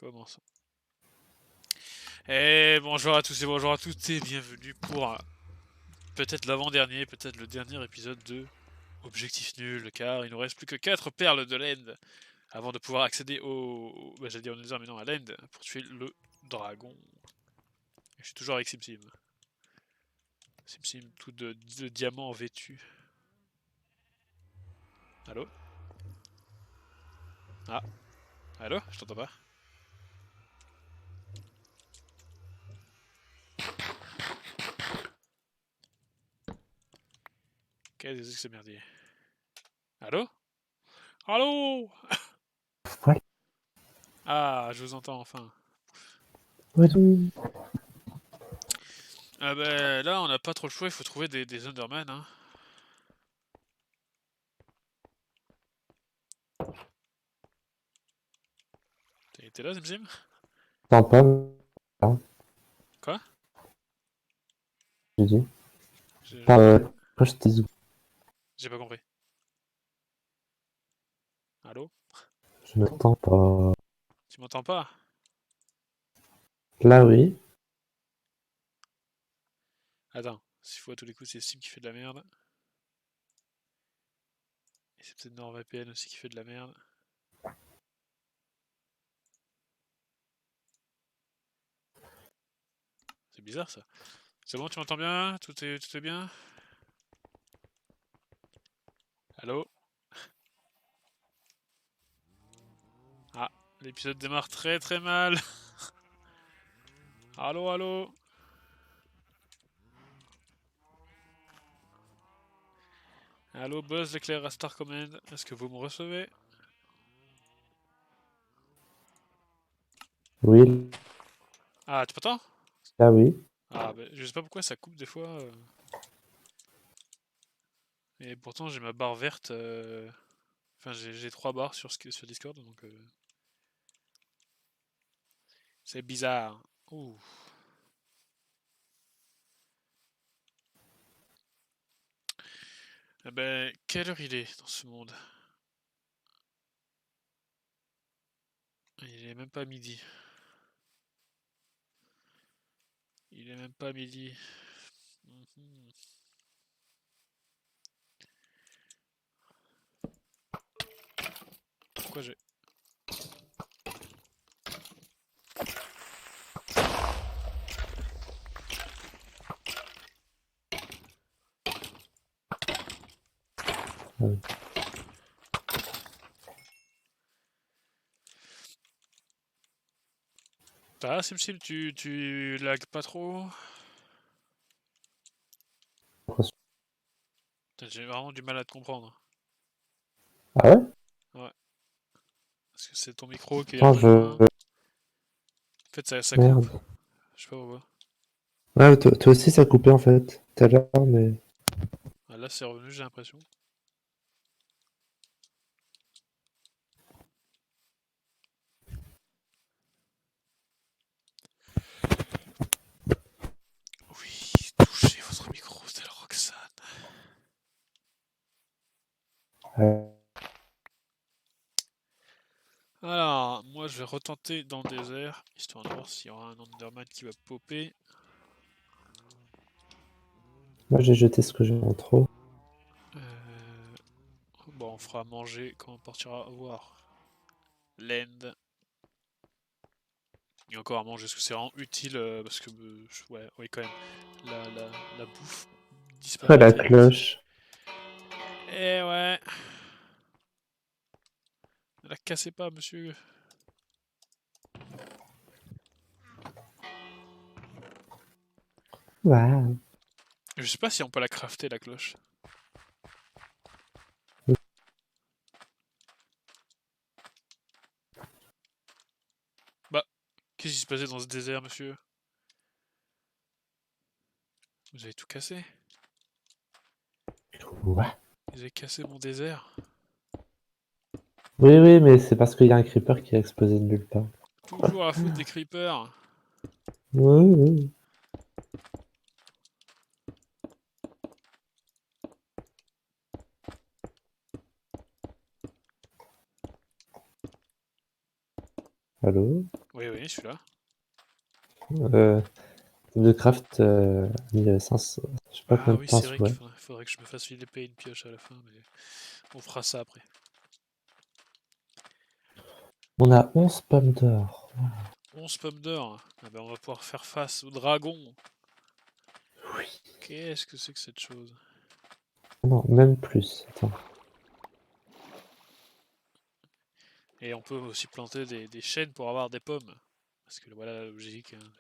Commençons. Et bonjour à tous et bonjour à toutes et bienvenue pour peut-être l'avant-dernier, peut-être le dernier épisode de Objectif Nul, car il nous reste plus que 4 perles de l'End avant de pouvoir accéder au... Bah, j'allais dire au Nether, mais non, à l'End pour tuer le dragon. Et je suis toujours avec SimSim. SimSim tout de diamants vêtu. Allô? Ah, allô? Je t'entends pas. Qu'est-ce que c'est que ce merdier? Allô? Allô? Ouais. Ah, je vous entends enfin. Ouais, Ah bah là on n'a pas trop le choix, il faut trouver des Enderman hein. T'es là Zimzim? t'entends pas, hein, Quoi? j'ai dit. J'ai pas compris. Quand je t'ai dit, J'ai pas compris. Allô? je ne t'entends pas. Tu m'entends pas? Là, oui. Attends, s'il faut à tous les coups c'est Steam qui fait de la merde. Et c'est peut-être NordVPN aussi qui fait de la merde. C'est bizarre ça. C'est bon, tu m'entends bien? Tout est bien? Allô? Ah, l'épisode démarre très très mal. Allô, allô? Allô, Buzz l'éclair à Star Command, est-ce que vous me recevez? Oui, Ah, tu m'entends? là, oui. Ah, bah, je sais pas pourquoi ça coupe des fois. Et pourtant j'ai ma barre verte. Enfin, j'ai 3 barres sur Discord, donc c'est bizarre. Ouh. Eh ben, quelle heure il est dans ce monde? Il est même pas midi. Il est même pas midi. Mhm. Pourquoi j'ai... Euh, Ça va, SimSim, tu lag pas trop? Putain, j'ai vraiment du mal à te comprendre. Ah ouais? Ouais. Parce que c'est ton micro qui est un Attends, peu loin. En fait, ça coupe. Merde. Je sais pas pourquoi. Ouais, toi aussi, ça a coupé, en fait, tout à l'heure, mais... Ah, là, c'est revenu, j'ai l'impression. Oui, touchez votre micro, c'est le Roxane. euh, Alors, moi, je vais retenter dans le désert, histoire de voir s'il y aura un Enderman qui va popper. moi, j'ai jeté ce que j'ai en trop. Bon, on fera manger quand on partira voir l'end. Et encore à manger, est-ce que c'est vraiment utile parce que, ouais, oui, quand même, la bouffe Ah, disparaît la très vite. cloche. Eh ouais, ne la cassez pas, monsieur. Waouh. Je sais pas si on peut la crafter, la cloche. Bah, qu'est-ce qui se passait dans ce désert, monsieur? Vous avez tout cassé. Ouais. Vous avez cassé mon désert. Oui, oui, mais c'est parce qu'il y a un creeper qui a explosé de nulle part. Toujours la faute des creepers. Oui, oui. Allô? Oui, oui, je suis là. De craft a mis 500, je sais pas Ah combien de oui, temps c'est sur vrai ouais. qu'il faudrait que je me fasse filer payer une pioche à la fin, mais on fera ça après. On a 11 pommes d'or. 11 pommes d'or. Ah ben on va pouvoir faire face au dragon. Oui. Qu'est-ce que c'est que cette chose? Non, même plus. Attends. Et on peut aussi planter des chênes pour avoir des pommes. Parce que voilà la logique. Hein.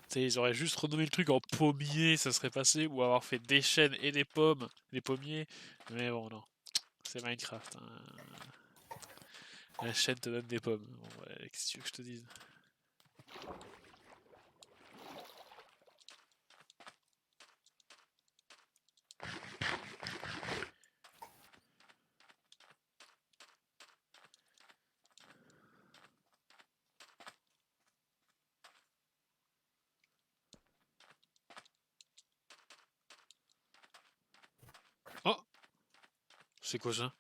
Tu sais, ils auraient juste renommé le truc en pommier, ça serait passé, ou avoir fait des chênes et des pommes, des pommiers. Mais bon, non. C'est Minecraft. Hein. Un chêne te donne des pommes. Bon, ouais, qu'est-ce que tu veux que je te dise? Oh! C'est quoi ça?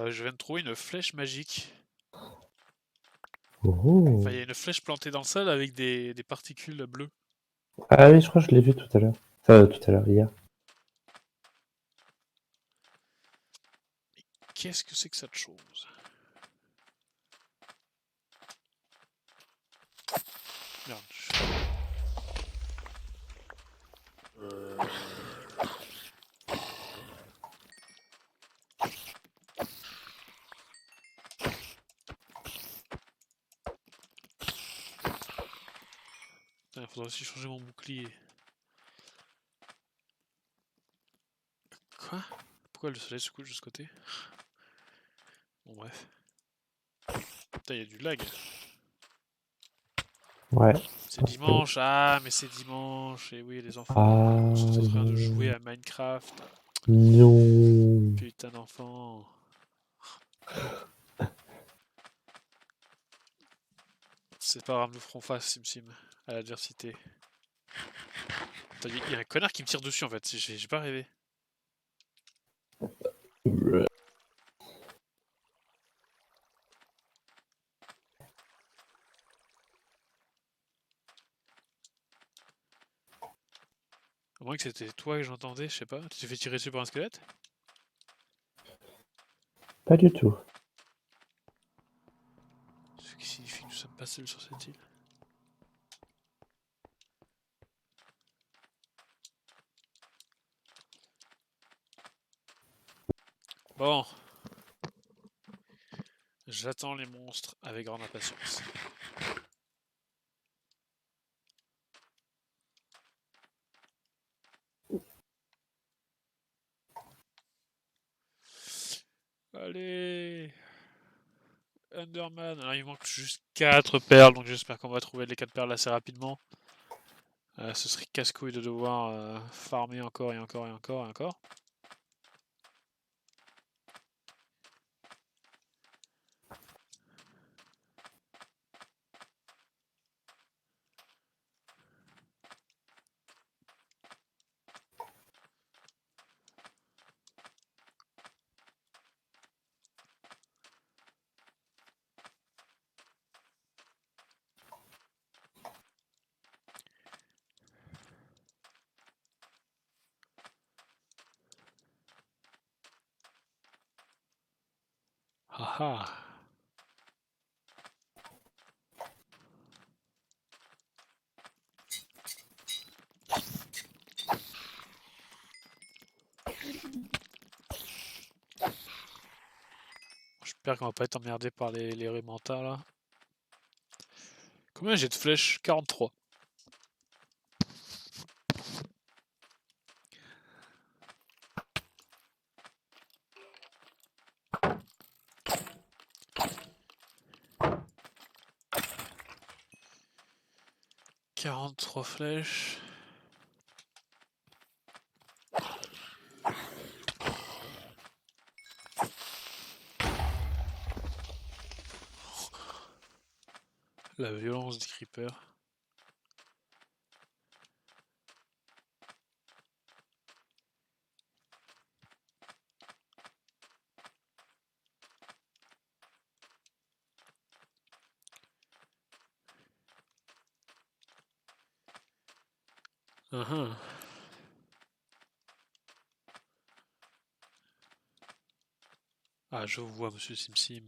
Je viens de trouver une flèche magique. Oh. Enfin, il y a une flèche plantée dans le sol avec des particules bleues. Ah oui, je crois que je l'ai vu tout à l'heure. Enfin, tout à l'heure, hier. Qu'est-ce que c'est que cette chose? Merde. Il faudrait aussi changer mon bouclier. Quoi? Pourquoi le soleil se couche de ce côté? Bon, bref. Putain, il y a du lag. Ouais. C'est Un peu. dimanche. Ah, mais c'est dimanche. Et oui, les enfants Ah sont en train de jouer non. à Minecraft. Non. Putain d'enfant. C'est pas grave, nous ferons face, Sim Sim, à l'adversité. Il y a un connard qui me tire dessus en fait. J'ai pas rêvé. À moins que c'était toi que j'entendais, je sais pas. Tu t'es fait tirer dessus par un squelette? Pas du tout. Ce qui signifie que nous sommes pas seuls sur cette île. Bon, j'attends les monstres avec grande impatience. Allez, Underman. Alors il manque juste 4 perles, donc j'espère qu'on va trouver les 4 perles assez rapidement. Ce serait casse-couille de devoir farmer encore et encore et encore et encore. Haha. J'espère qu'on va pas être emmerdé par les rémentas là. Combien j'ai de flèches? 43. « 43 flèches. La violence des creepers. Uhum. Ah, je vois, monsieur Sim.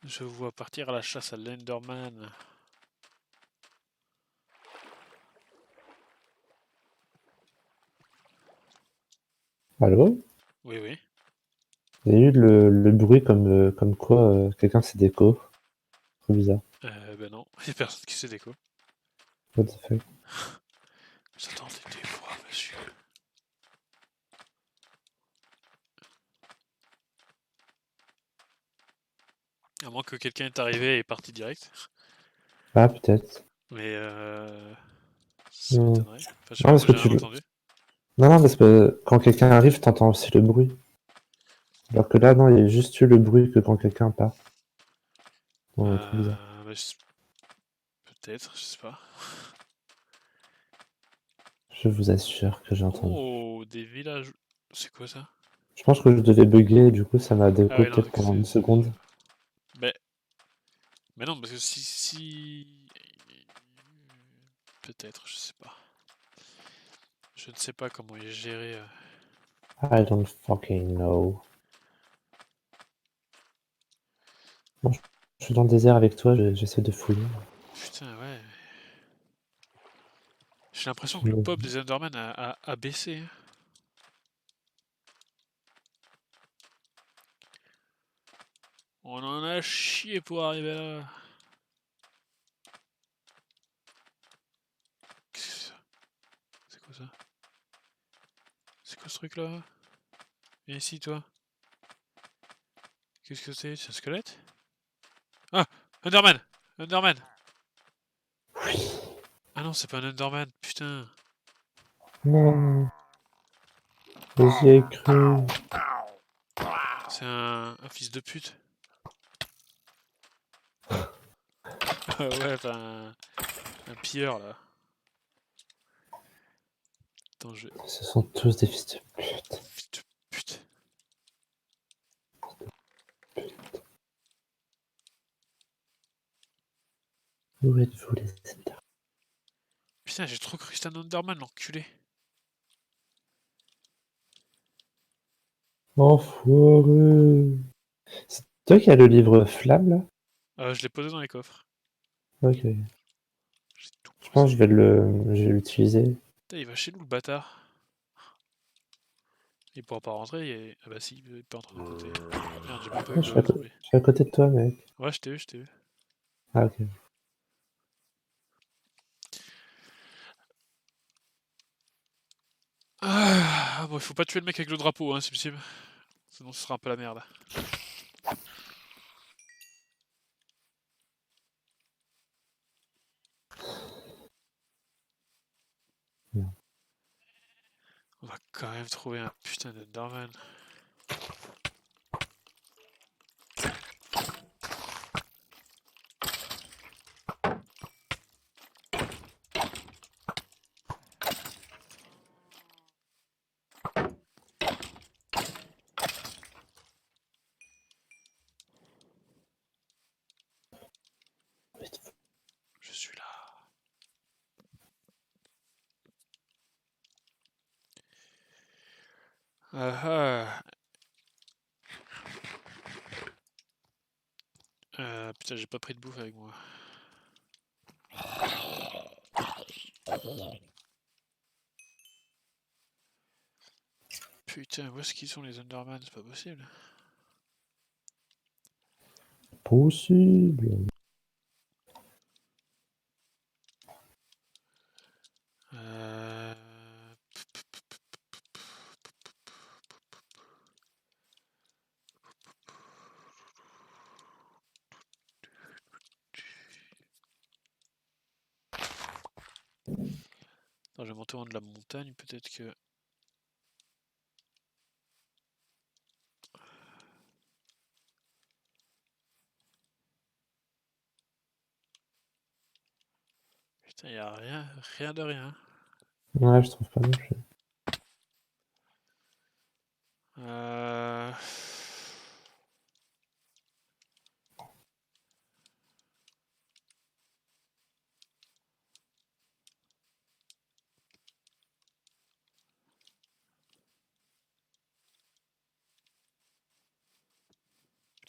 Je vois partir à la chasse à l'Enderman. Allô? Oui, oui. Il y a eu le bruit comme quoi quelqu'un s'est déco. Trop bizarre. Ben non, il y a personne qui se déco. What the fuck? J'attendais des voix, monsieur. À moins que quelqu'un est arrivé et est parti direct. Ah, peut-être. Mais ça Non. m'étonnerait. Enfin, je sais Non, pas, parce moi que j'ai rien entendu. Non, non, parce que quand quelqu'un arrive, t'entends aussi le bruit. Alors que là, non, il y a juste eu le bruit que quand quelqu'un part. Non, trop bizarre. Mais peut-être, je sais pas. Je vous assure que j'ai entendu. Oh, des villages. C'est quoi ça? Je pense que je devais bugger, du coup, ça m'a Ah déco ouais, non, peut-être pendant une c'est. seconde. Mais, mais non, parce que si. Peut-être, je sais pas. Je ne sais pas comment il est géré. I don't fucking know. Bon, je suis dans le désert avec toi, j'essaie de fouiller. Putain, ouais. J'ai l'impression Je que le me- pop des Enderman a baissé, hein. On en a chié pour arriver là. Qu'est-ce que c'est ça? C'est quoi ça? C'est quoi ce truc là? Viens ici, toi. Qu'est-ce que c'est? C'est un squelette? Ah! Enderman! Enderman! Ah non, c'est pas un Enderman, putain! Non, j'y ai cru. C'est un fils de pute. Ah ouais, enfin, un pilleur là. Attends, je. Ce sont tous des fils de pute. Fils de pute. Où êtes-vous, les Ender? Putain, j'ai trop cru que c'était un Enderman, l'enculé. Enfoiré! C'est toi qui as le livre Flamme, là? Je l'ai posé dans les coffres. Ok. J'ai tout Je pense posé. que je vais l'utiliser. Putain, il va chez nous le bâtard. Il pourra pas rentrer, ah bah si, il peut entrer d'un côté. Merde, j'ai même pas Ah, vu le zombie. je suis à côté de toi, mec. Ouais, je t'ai vu, je t'ai vu. Ah, ok. Ah, bon, il faut pas tuer le mec avec le drapeau, hein, Sim. Sinon, ce sera un peu la merde. Merde. On va quand même trouver un putain d'Enderman. Je suis là. Ah ah. Putain, j'ai pas pris de bouffe avec moi. Putain, où est-ce qu'ils sont les Enderman? C'est pas possible. Possible. Euh... Attends, je vais monter en haut de la montagne, peut-être que. Putain, y'a rien, rien de rien. Ouais, je trouve pas non plus. Euh...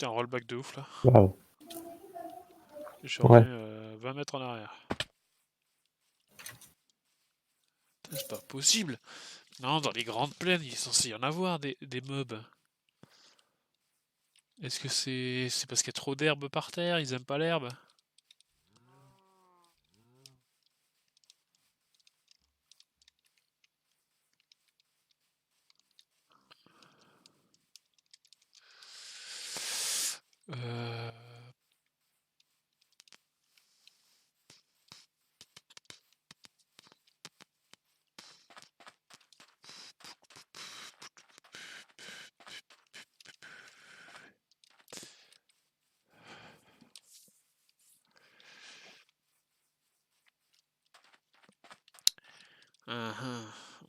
Putain, un rollback de ouf là. Waouh. Je suis Ouais. revenu 20 mètres en arrière. Putain, c'est pas possible. Non, dans les grandes plaines, il est censé y en avoir des mobs. Est-ce que c'est parce qu'il y a trop d'herbe par terre? Ils aiment pas l'herbe? Euh...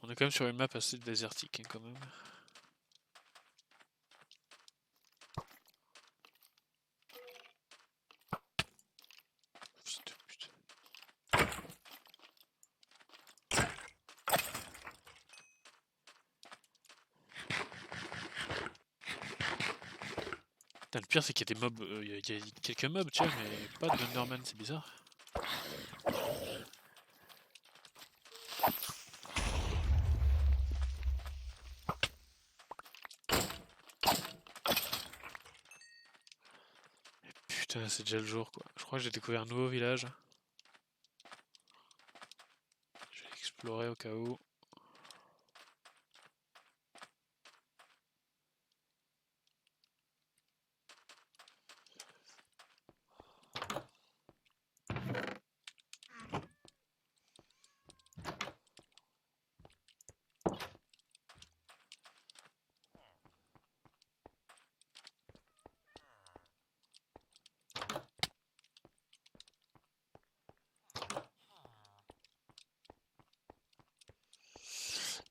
On est quand même sur une map assez désertique hein, quand même. Putain, putain. Putain, le pire c'est qu'il y a des mobs, il y a quelques mobs tu vois, mais pas de Enderman, c'est bizarre. Putain, c'est déjà le jour quoi. Je crois que j'ai découvert un nouveau village. Je vais explorer au cas où.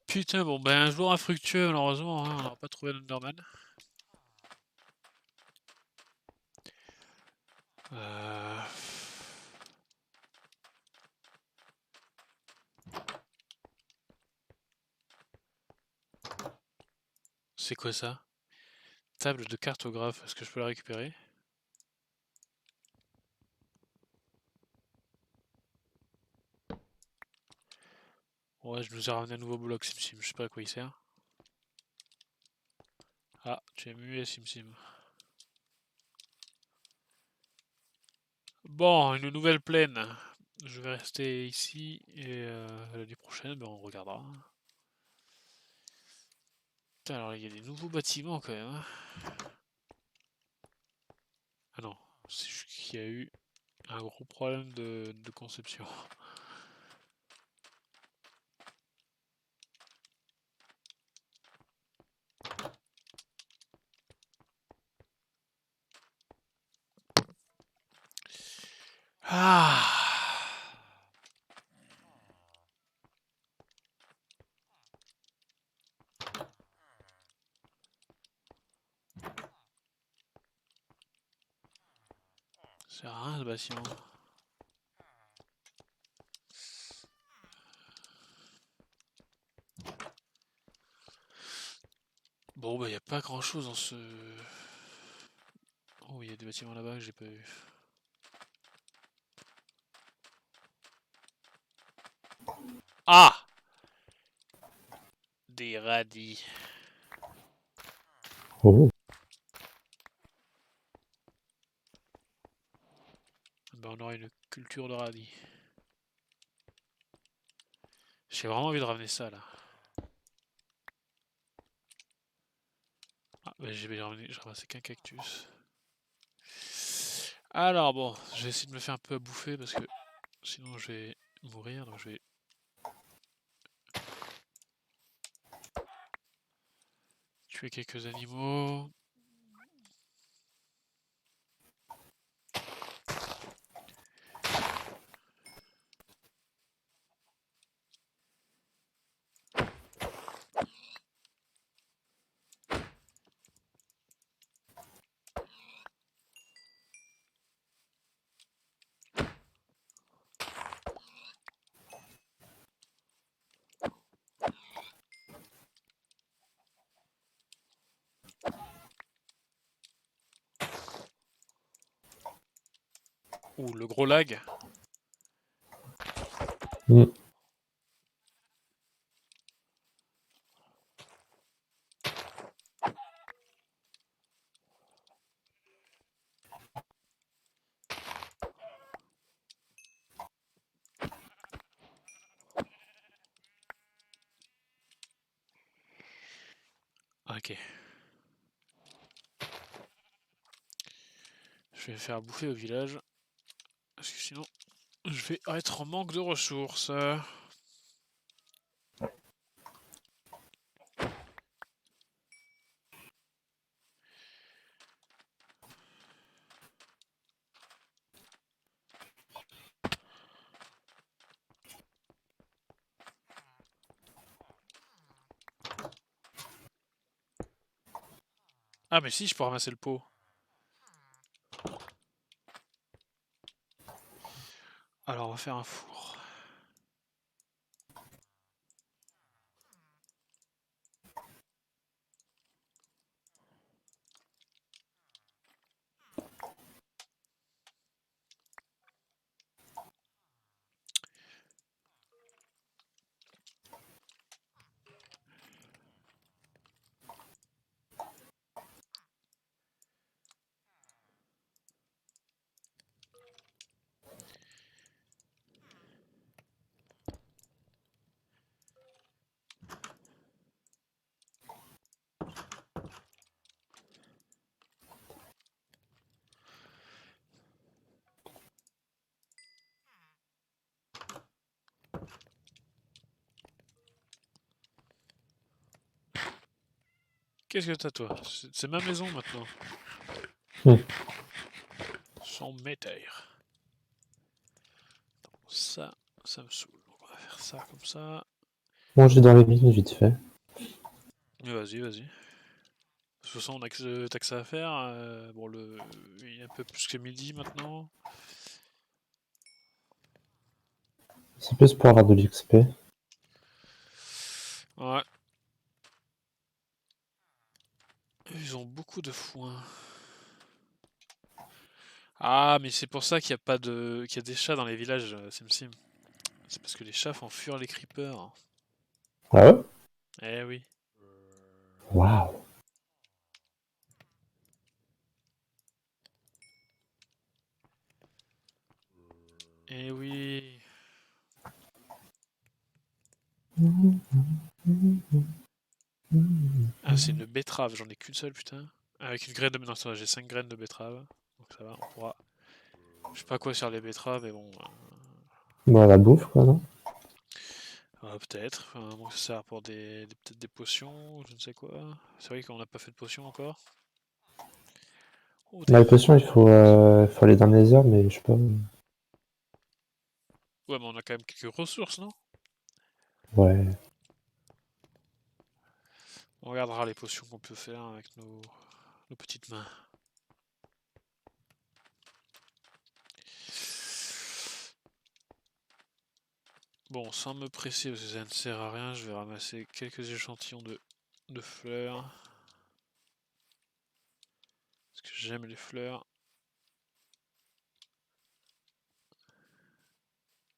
Putain, bon ben un jour infructueux malheureusement, hein, on n'aura pas trouvé l'Enderman. Euh... C'est quoi ça? Table de cartographe, est-ce que je peux la récupérer? Ouais, je nous ai ramené un nouveau bloc SimSim, je sais pas à quoi il sert. Ah, tu es muet SimSim. Bon, une nouvelle plaine. Je vais rester ici et l'année prochaine, ben, on regardera. Putain, alors il y a des nouveaux bâtiments quand même. Hein. Ah non, c'est juste qu'il y a eu un gros problème de conception. Ah! C'est rien ce bâtiment. Bon, bah, y a pas grand chose dans ce. Oh, il y a des bâtiments là-bas que j'ai pas vu. Ah! Des radis. Oh. Bah, on aura une culture de radis. J'ai vraiment envie de ramener ça là. Ah, bah, j'ai ramassé qu'un cactus. Alors bon, je vais essayer de me faire un peu à bouffer parce que sinon je vais mourir. Donc je vais tuer quelques animaux. Ouh, le gros lag. Mm. Ok. Je vais faire bouffer au village. Parce que sinon, je vais être en manque de ressources. Ah mais si, je peux ramasser le pot. Alors on va faire un four. Qu'est-ce que t'as toi? C'est ma maison maintenant. Mm. Sans métaire. Ça, ça me saoule. Donc on va faire ça comme ça. Manger dans les mines vite fait. Mais vas-y, vas-y. De toute façon, on a t'as que ça à faire. Bon, il est un peu plus que midi maintenant. C'est plus pour avoir de l'XP. Ouais. Ils ont beaucoup de foin. Ah, mais c'est pour ça qu'il y a pas de, qu'il y a des chats dans les villages, SimSim. C'est parce que les chats font fuir les creepers. Ah ouais? Eh oui. Waouh. Eh oui. Ah, c'est une betterave, j'en ai qu'une seule, putain. Avec une graine de... Non, ça va, j'ai 5 graines de betterave. Donc ça va, on pourra... Je sais pas quoi sur les betteraves, mais bon... Bon, la bouffe, quoi, non? peut-être. Enfin, bon, ça sert pour peut-être des potions, ou je ne sais quoi. C'est vrai qu'on n'a pas fait de potions encore. Oh, des Bah, les potions, roses. il faut aller dans les herbes, mais je sais pas. Ouais, mais on a quand même quelques ressources, non? Ouais. On regardera les potions qu'on peut faire avec nos petites mains. Bon, sans me presser, parce que ça ne sert à rien, je vais ramasser quelques échantillons de fleurs. Parce que j'aime les fleurs.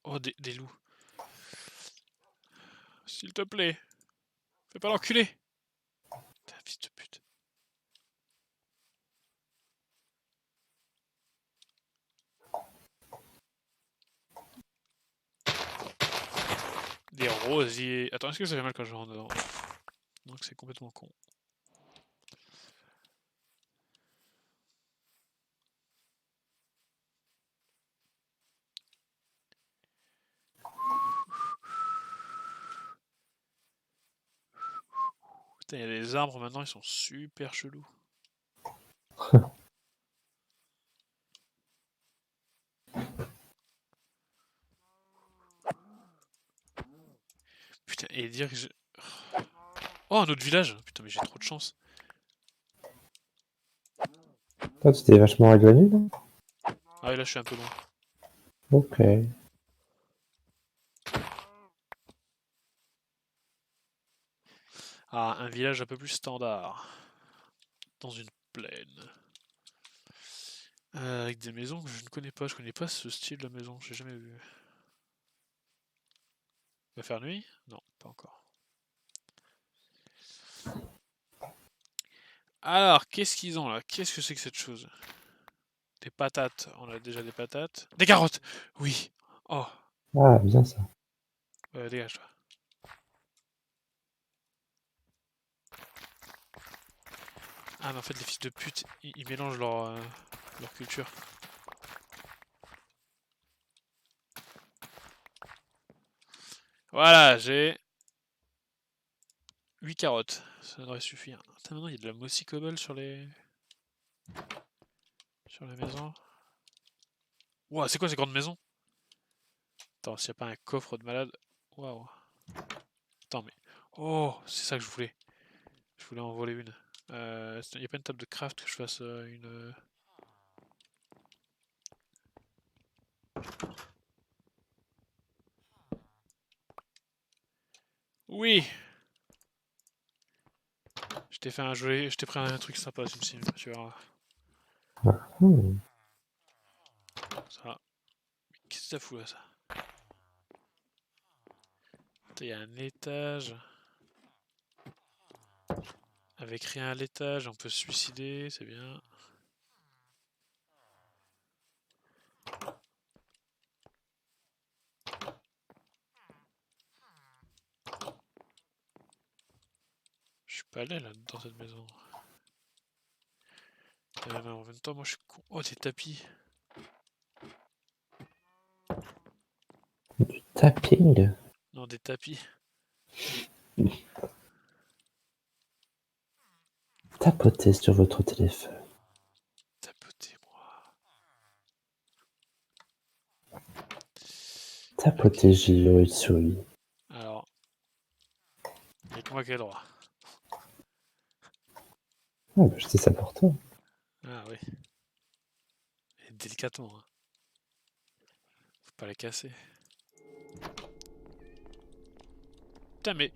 Oh, des loups. S'il te plaît, fais pas l'enculer. Putain, fils de pute. Des rosiers. Attends, est-ce que ça fait mal quand je rentre dedans? Donc c'est complètement con. Putain, il y a des arbres maintenant, ils sont super chelous. Putain, et dire que je... Oh, un autre village. Putain, mais j'ai trop de chance. Toi, tu t'es vachement éloigné, là? Ah oui, là, je suis un peu loin. Ok. Ah, un village un peu plus standard. Dans une plaine. Avec des maisons que je ne connais pas. Je connais pas ce style de maison. J'ai jamais vu. Il va faire nuit? Non, pas encore. Alors, qu'est-ce qu'ils ont là? Qu'est-ce que c'est que cette chose? Des patates. On a déjà des patates. Des carottes! Oui! Oh! Ah, bien ça. Dégage-toi. Ah, mais en fait, les fils de pute, ils mélangent leur culture. Voilà, j'ai 8 carottes. Ça devrait suffire. Attends, maintenant, il y a de la mossy cobble sur les maisons. Ouah, c'est quoi ces grandes maisons? Attends, s'il n'y a pas un coffre de malade. Waouh. Attends, mais. Oh, c'est ça que je voulais. Je voulais en voler une. Il n'y a pas une table de craft que je fasse une. Oui! Je t'ai fait un joli. Je t'ai pris un truc sympa, celui-ci. Tu verras. Hmm. Ça. Qu'est-ce que ça fout là, ça? Il y a un étage. Avec rien à l'étage, on peut se suicider, c'est bien. Je suis pas allé là dans cette maison. Mais en même temps, moi je suis con. Oh, des tapis. Tapping. Non, des tapis. Tapotez sur votre téléphone. Tapotez-moi. Ok. Tapotez J.O. Utsui. Alors, y'a que moi qui ai le droit. Ah, bah, je dis ça pour toi. Ah oui. Et délicatement, hein. Faut pas la casser. Putain, mais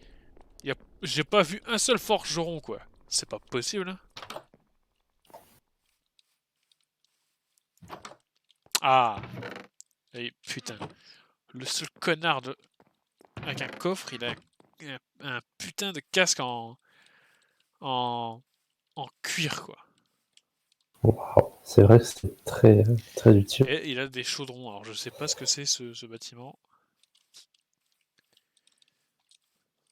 j'ai pas vu un seul forgeron, quoi. C'est pas possible, hein. Ah. Et putain. Le seul connard avec un coffre, il a un putain de casque en, en cuir, quoi. Waouh, c'est vrai que c'est très, très utile. Et il a des chaudrons. Alors je sais pas ce que c'est ce bâtiment.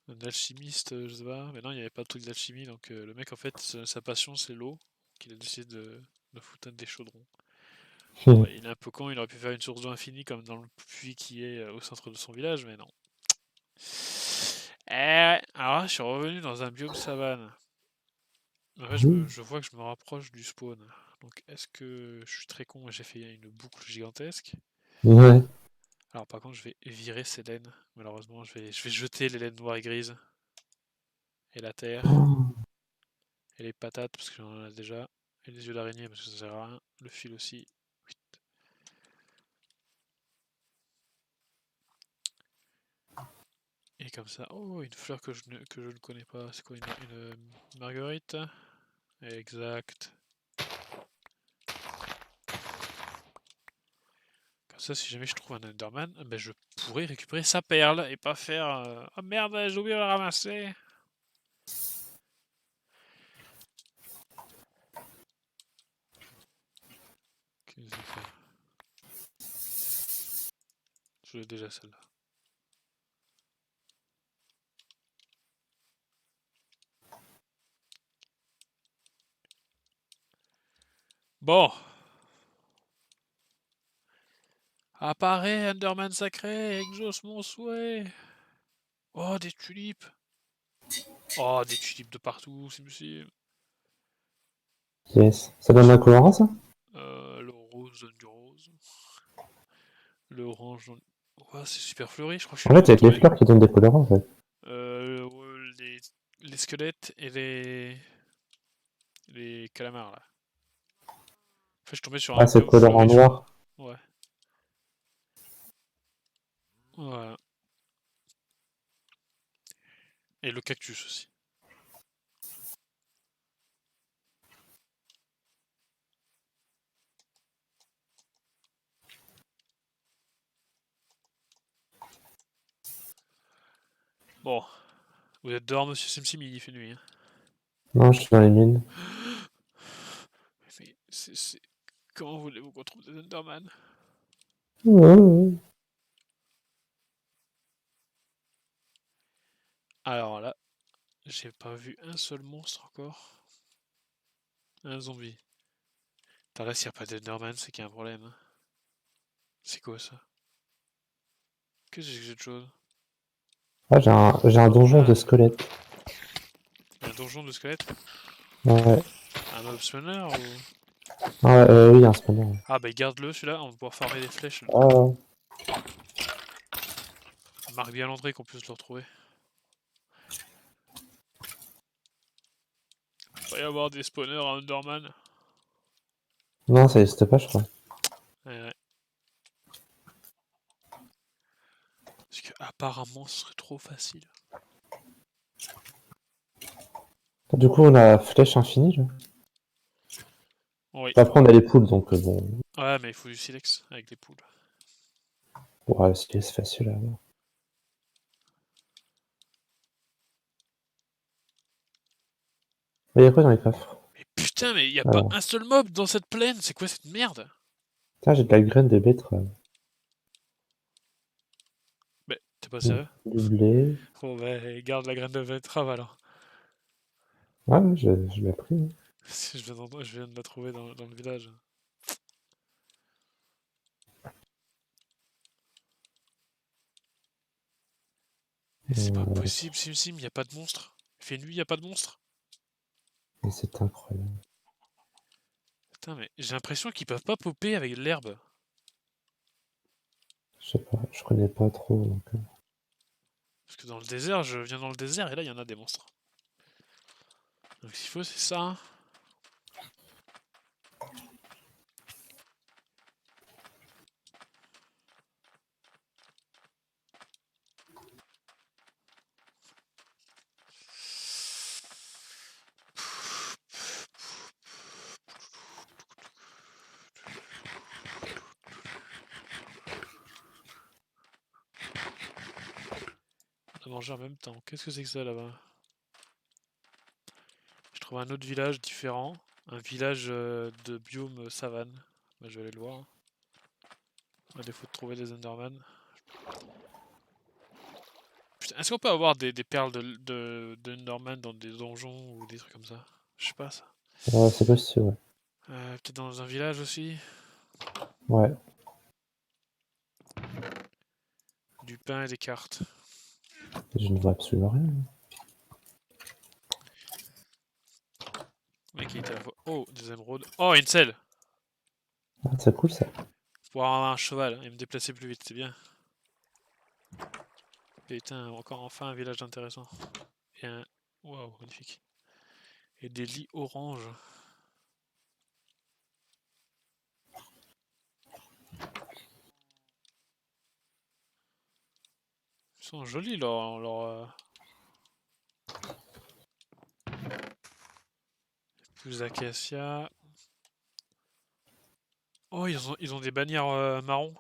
Un alchimiste, je sais pas. Mais non, il n'y avait pas de truc d'alchimie. Donc le mec, en fait, sa passion, c'est l'eau. Qu'il a décidé de foutre des chaudrons. Bon, Hmm. bah, il est un peu con. Il aurait pu faire une source d'eau infinie comme dans le puits qui est au centre de son village. Mais non. Alors là, je suis revenu dans un biome savane. En fait, Oui. je vois que je me rapproche du spawn. Donc est-ce que je suis très con et j'ai fait une boucle gigantesque? Ouais. Alors par contre, je vais virer ces laines. Malheureusement, je vais jeter les laines noires et grises. Et la terre. Oh. Et les patates, parce que j'en ai déjà. Et les yeux d'araignée, parce que ça sert à rien. Le fil aussi. Et comme ça. Oh, une fleur que je ne connais pas. C'est quoi une marguerite? Exact. Comme ça, si jamais je trouve un Enderman, ben je pourrais récupérer sa perle et pas faire. Oh merde, j'ai oublié de la ramasser. Qu'est-ce que c'est ça? Je l'ai déjà celle-là. Bon. Apparaît, Enderman sacré, exauce mon souhait. Oh, des tulipes. Oh, des tulipes de partout, c'est possible. Yes. Ça donne un colorant, ça? Le rose donne du rose. Le orange donne. Oh, c'est super fleuri, je crois que je En suis fait, il y a que les tombé. fleurs qui donnent des colorants, en fait. Les squelettes et les calamars là. En fait, je suis tombé sur Ah, un c'est biome colorant fleuri, je crois. noir. Ouais. Voilà. Et le cactus aussi. Bon, vous êtes dehors, monsieur Simsim, il fait nuit. Hein. Non, je suis dans les mines. Mais comment voulez-vous qu'on trouve des Enderman? Ouais. Alors là, j'ai pas vu un seul monstre encore. Un zombie. T'as là, s'il n'y a pas d'Enderman, c'est qu'il y a un problème. Hein. C'est quoi ça? Qu'est-ce que c'est que cette chose? Ah, j'ai un donjon Ah, de squelettes. un donjon de squelettes? Ouais. Un mob spawner ou... Ah, ouais, oui, un spawner. Ah bah garde-le celui-là, on va pouvoir farmer des flèches dedans. Ah, Marque bien l'entrée qu'on puisse le retrouver. Il va y avoir des spawners à Enderman. non, ça n'existe pas, je crois. Ouais. Parce que apparemment ce serait trop facile. Du coup, on a flèche infinie, là. Oui. Après, on a les poules, donc bon. Ouais mais il faut du silex avec des poules. Ouais, c'est facile à avoir. Mais il y a quoi dans les coffres? Mais putain mais y a pas Alors, un seul mob dans cette plaine, c'est quoi cette merde? tiens, j'ai de la graine de betterave. Mais t'es pas sérieux? Du blé. Bon bah garde la graine de betterave alors. Ouais, ouais, je l'ai pris. Hein. Je viens de la trouver dans le village. Mais c'est pas Euh, possible, Sim, y a pas de monstre. Il fait nuit, y a pas de monstre. mais c'est incroyable. Putain mais j'ai l'impression qu'ils peuvent pas popper avec de l'herbe. Je sais pas, je connais pas trop. Donc, Parce que dans le désert, je viens dans le désert et là, il y en a des monstres. Donc s'il faut, c'est ça. Hein. On a mangé en même temps. Qu'est-ce que c'est que ça là-bas? Je trouve un autre village différent. Un village de biome savane. Bah, je vais aller le voir. À défaut de trouver des Enderman. Putain, est-ce qu'on peut avoir des perles de Enderman dans des donjons ou des trucs comme ça? Je sais pas ça. c'est possible, ouais. Peut-être dans un village aussi. Ouais, Du pain et des cartes. je ne vois absolument rien. Le mec il était à la fois. Oh, des émeraudes. Oh, une selle! Ah, c'est cool ça. Pour avoir un cheval et me déplacer plus vite, c'est bien. Putain, encore enfin un village intéressant. Et un. Waouh, magnifique. Et des lits oranges. Ils sont jolis leurs pousses d'acacia. Oh, ils ont des bannières marron.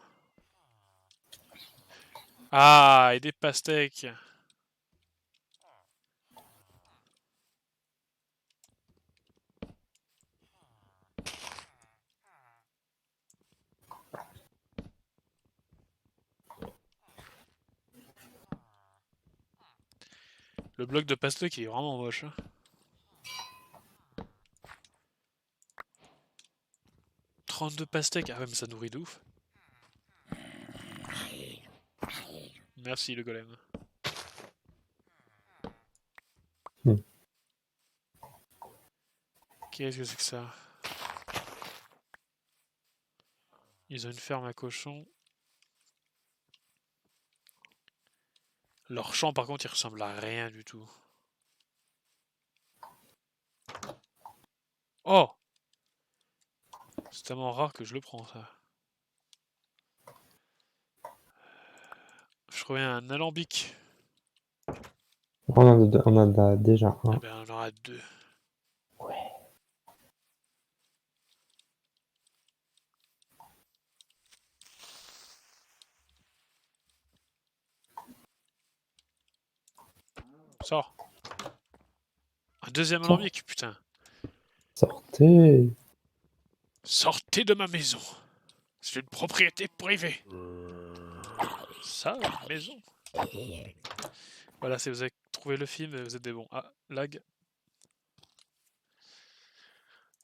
Ah, et des pastèques. Le bloc de pastèque il est vraiment moche. Hein. 32 pastèques. Ah ouais, mais ça nourrit de ouf. Merci le golem. Hmm. Qu'est-ce que c'est que ça? Ils ont une ferme à cochons. Leur champ, par contre, il ressemble à rien du tout. Oh! C'est tellement rare que je le prends, ça. Je trouvais un alambic. On en a déjà Ah un. ben, on en aura deux. Sors. Un deuxième Sors. alambic, putain. Sortez. Sortez de ma maison. C'est une propriété privée. Ça, une maison. Voilà, si vous avez trouvé le film, vous êtes des bons. Ah, lag.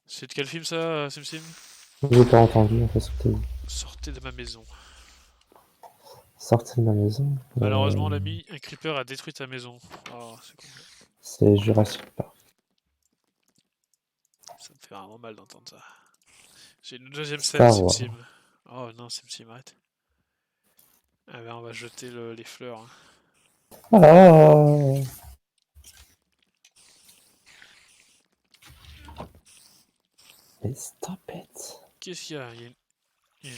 C'est de quel film ça, SimSim? J'ai pas entendu en fait ce que t'as dit. Sortez de ma maison. Sortez de ma maison. Malheureusement, l'ami, un creeper a détruit ta maison. Oh, c'est con. C'est Jurassic Park. Ça me fait vraiment mal d'entendre ça. J'ai une deuxième scène, Star Wars. SimSim. Oh non, SimSim, arrête. Ah ben, on va jeter les fleurs. Hein. Ah. Mais stop it. Qu'est-ce qu'il y a? Il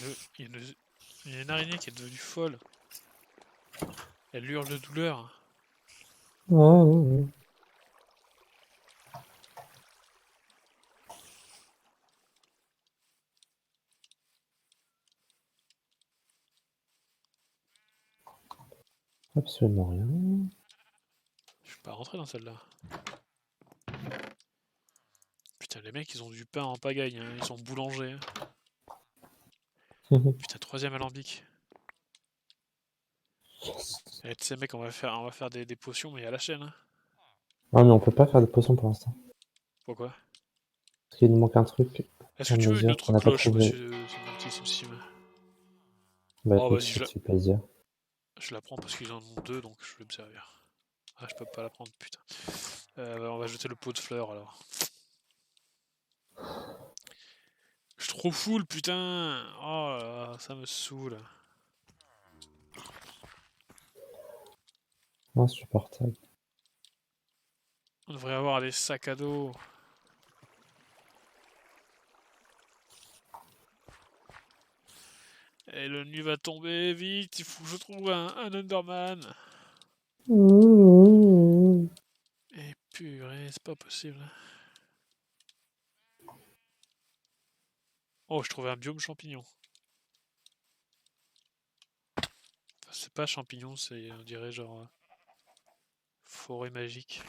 y a une araignée qui est devenue folle. Elle hurle de douleur. Oh. Absolument rien. Je suis pas rentré dans celle-là. Putain, les mecs, ils ont du pain en pagaille. Hein. Ils sont boulangers. Hein. Putain, troisième alambic. Et tu sais, mec, on va faire des potions, mais à la chaîne. Hein. Non mais on peut pas faire de potion pour l'instant. Pourquoi? Parce qu'il nous manque un truc. Est-ce que tu veux une autre qu'on n'a pas cloche, trouvé. monsieur mon petit SimSim? Bah Oh, écoute, vas-y, si ça te fait plaisir. je la prends parce qu'ils en ont deux, donc je vais me servir. Ah, je peux pas la prendre, putain. On va jeter le pot de fleurs, alors. Je suis trop full, putain. Oh là là, ça me saoule. Insupportable. On devrait avoir des sacs à dos. Et le nuit va tomber, vite, il faut que je trouve un Enderman. Et purée, c'est pas possible. Oh, je trouvais un biome champignon. Enfin, c'est pas champignon, c'est, on dirait genre forêt magique.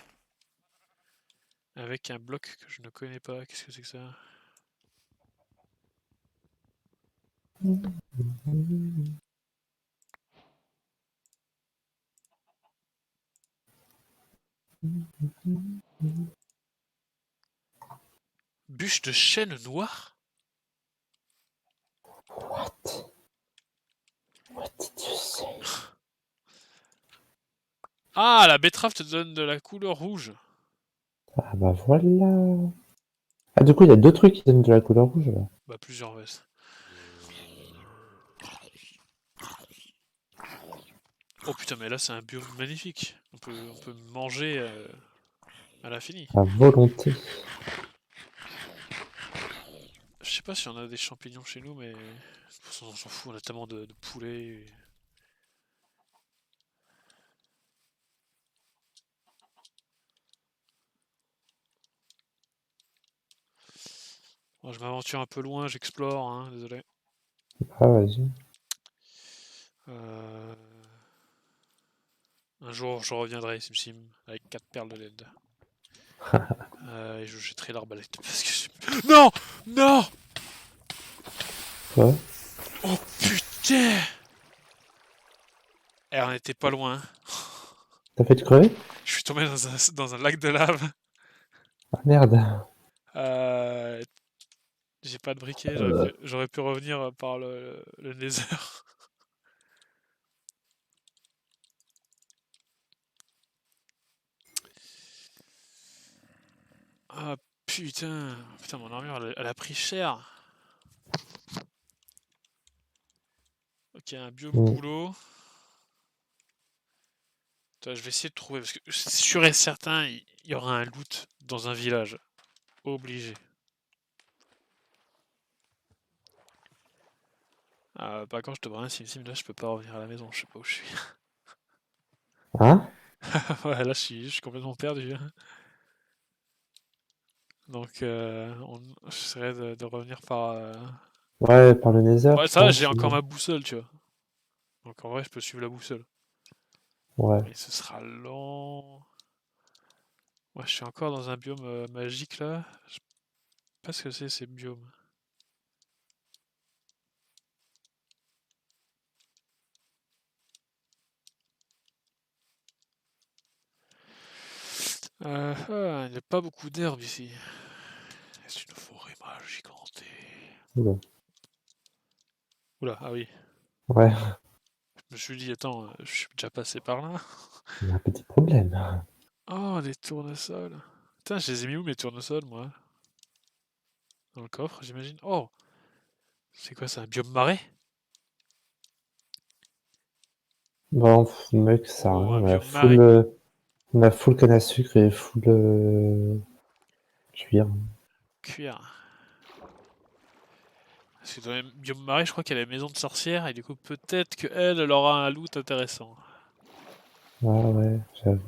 Avec un bloc que je ne connais pas. Qu'est-ce que c'est que ça? Bûche de chêne noir? What? What did you say? Ah, la betterave te donne de la couleur rouge. Ah bah voilà. Ah du coup il y a deux trucs qui donnent de la couleur rouge là. Bah, plusieurs vestes. Oh putain, mais là c'est un biome magnifique. On peut manger à l'infini. À volonté. Je sais pas si on a des champignons chez nous, mais on s'en fout, on a tellement de poulets. Bon, je m'aventure un peu loin, j'explore, hein, désolé. Ah vas-y. Euh, Un jour, je reviendrai, SimSim, avec 4 perles de LED. Et je jetterai l'arbalète. Parce que non! Non! Quoi? Oh putain! Eh, on était pas loin. T'as fait de crever? Je suis tombé dans un lac de lave. Ah merde. Euh, J'ai pas de briquet, j'aurais pu revenir par le Nether. Ah putain, putain mon armure elle a pris cher. Ok, un biome boulot. Attends, je vais essayer de trouver parce que c'est sûr et certain il y aura un loot dans un village. Obligé. Bah quand je te vois un sim là je peux pas revenir à la maison, je sais pas où je suis. Hein? Ouais là je suis complètement perdu. Hein. Donc j'essaierai de revenir par... Ouais, par le Nether, Ouais je ça j'ai pense. encore ma boussole tu vois. Donc en vrai je peux suivre la boussole. Ouais. Mais ce sera lent. Moi, je suis encore dans un biome magique là. Je sais pas ce que c'est ces biomes. Il n'y a pas beaucoup d'herbes ici. C'est une forêt magique hantée. Oula. Oula, ah oui. Ouais, Je me suis dit, attends, je suis déjà passé par là. il y a un petit problème. Oh, des tournesols. Putain, je les ai mis où mes tournesols, moi? Dans le coffre, j'imagine. Oh, c'est quoi, c'est un biome marais? Bon, mec, ça sert à Oh, rien. un biome marais. On a full canne à sucre et full cuir. Cuir. Parce que dans les biomes marais, je crois qu'il y a la maison de sorcière, et du coup, peut-être qu'elle, elle aura un loot intéressant. Ah ouais, j'avoue.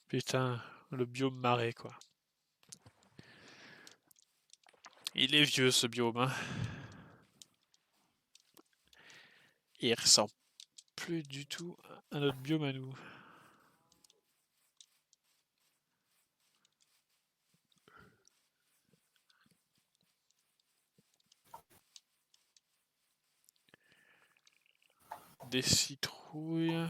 Putain, le biome marais, quoi. Il est vieux, ce biome, hein. Il ressemble plus du tout à notre biome à nous. Des citrouilles.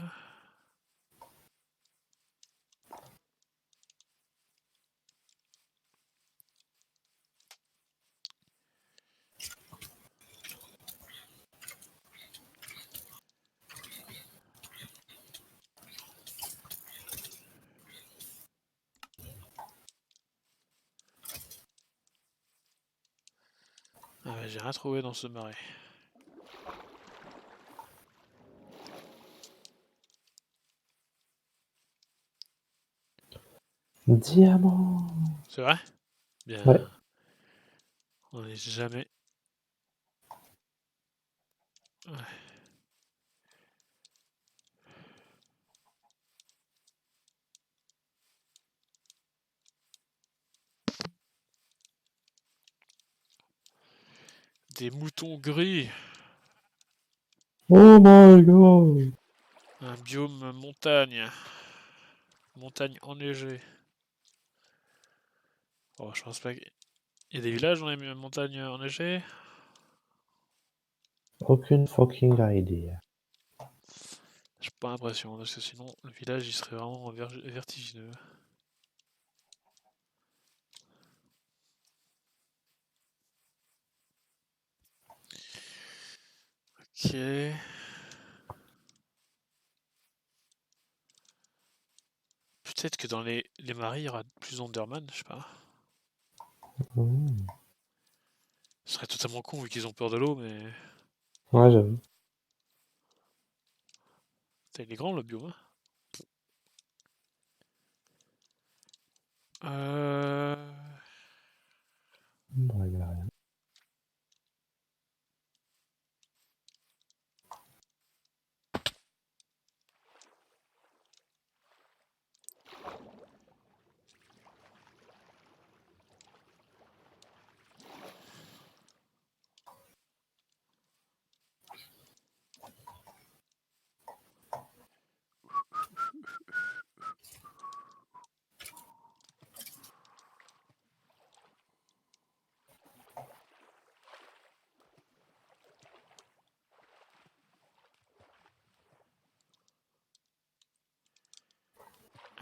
Ah ouais, j'ai rien trouvé dans ce marais. Diamant! C'est vrai? Bien. Ouais. On n'est jamais. Ouais. Des moutons gris. Oh my god! Un biome montagne. Montagne enneigée. Oh, je pense pas qu'il y a des villages dans les montagnes enneigées. Aucune fucking idea. J'ai pas l'impression, parce que sinon le village il serait vraiment vertigineux. Ok. Peut-être que dans les marais il y aura plus d'Enderman, je sais pas. Mmh. Ce serait totalement con vu qu'ils ont peur de l'eau, mais. Ouais, j'avoue. Putain, il est grand le biome, hein. Euh... Ouais, y a rien.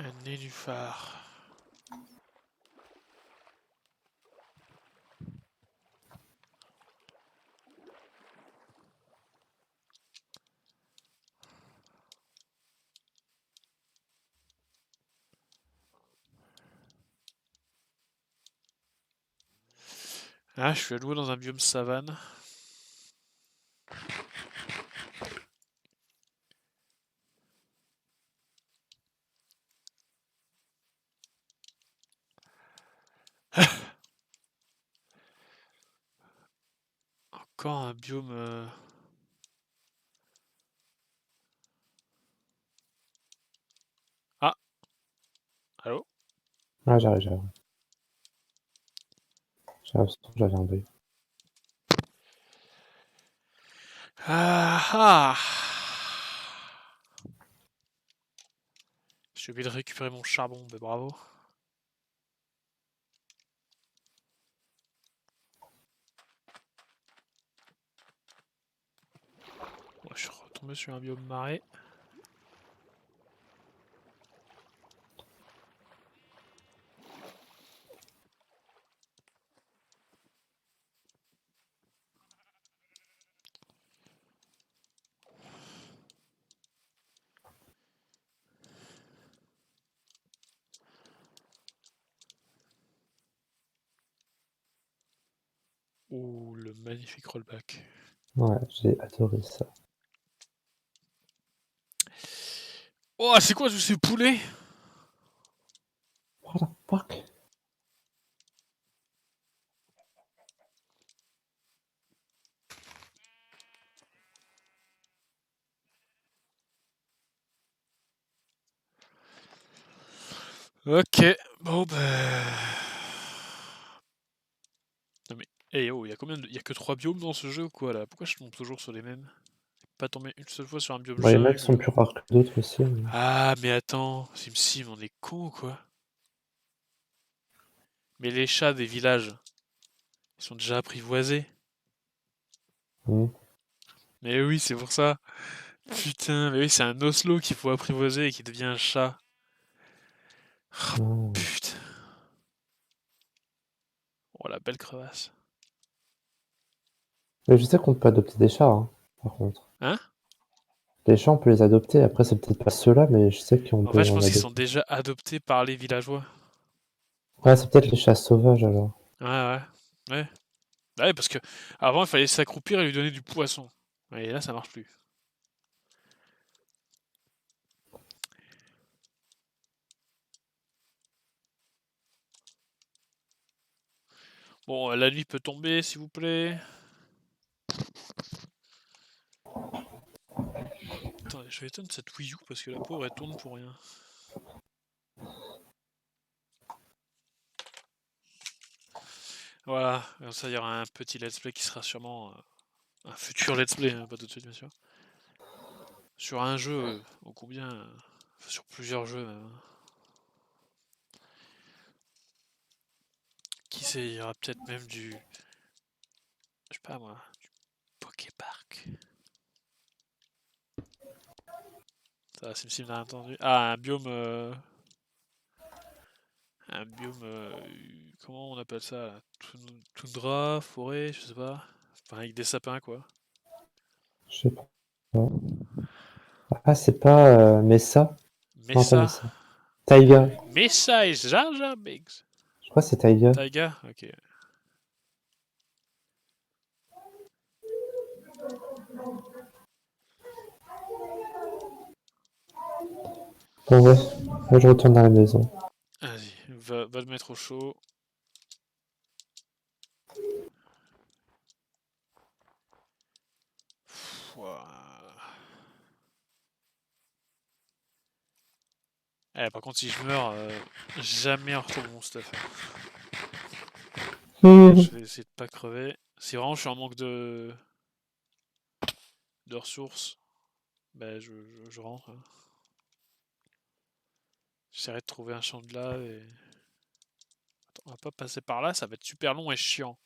Un nénuphar. Ah, je suis à nouveau dans un biome savane. Encore un biome. Ah, Ah, j'arrive. J'avais un deuil. Ah ah. J'ai oublié de récupérer mon charbon, mais bravo. Bon, je suis retombé sur un biome marais. Ouh, le magnifique rollback. Ouais, j'ai adoré ça. Oh, c'est quoi tous ces poulets? What the fuck? Ok, bon bah... Non mais, hey oh, y a que 3 biomes dans ce jeu ou quoi là? Pourquoi je tombe toujours sur les mêmes? Pas tombé une seule fois sur un biome Bon, il y en a qui sont jungle. plus rares que d'autres aussi. Mais... Ah mais attends, SimSim, on est con ou quoi? Mais les chats des villages, ils sont déjà apprivoisés. Hmm. Mais oui, c'est pour ça. Putain, mais oui, c'est un Oslo qu'il faut apprivoiser et qui devient un chat. Oh, Ah. putain. Oh la belle crevasse. Mais je sais qu'on peut adopter des chats, hein, par contre. Hein? Les chats, on peut les adopter. Après, c'est peut-être pas ceux-là, mais je sais qu'on En peut fait, je en pense qu'ils sont adopter. déjà adoptés par les villageois. Ouais, c'est peut-être les chats sauvages alors. Ouais, ouais. Ouais. Bah ouais, parce que avant, il fallait s'accroupir et lui donner du poisson. Et là, ça marche plus. Bon, la nuit peut tomber, s'il vous plaît. Attendez, je m'étonne de cette Wii U parce que la pauvre elle tourne pour rien. Voilà, comme ça il y aura un petit let's play qui sera sûrement un futur let's play, hein, pas tout de suite bien sûr. Sur un jeu, ô combien, sur plusieurs jeux même, hein. Qui sait, il y aura peut-être même du, je sais pas moi, du Poképark. Ça, SimSim n'a entendu. Ah, un biome, comment on appelle ça là? Toundra, forêt, je sais pas. Enfin, avec des sapins quoi. Je sais pas. Ah, c'est pas Mesa? Non, pas Mesa. Mesa. Taiga. Mesa is Jar Jar Binks. Je crois que c'est Taiga. Taiga? Ok. Bon, ouais. Moi, je retourne à la maison. Vas-y, va le mettre au chaud. Ouah. Eh, par contre, si je meurs, jamais on retrouve mon stuff. Je vais essayer de pas crever. Si vraiment je suis en manque de ressources, ben je rentre, hein. J'essaierai de trouver un champ de lave et... Attends, on va pas passer par là, ça va être super long et chiant.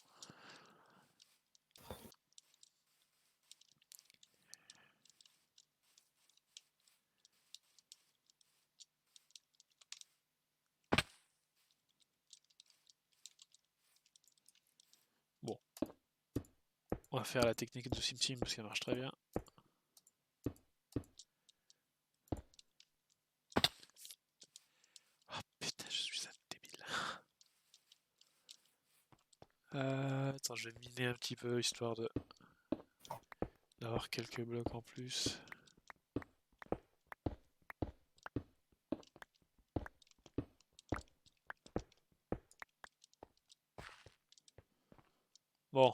Bon, on va faire la technique de SimSim parce qu'elle marche très bien. Oh putain, je suis un débile. Attends, je vais miner un petit peu histoire de d'avoir quelques blocs en plus. Bon,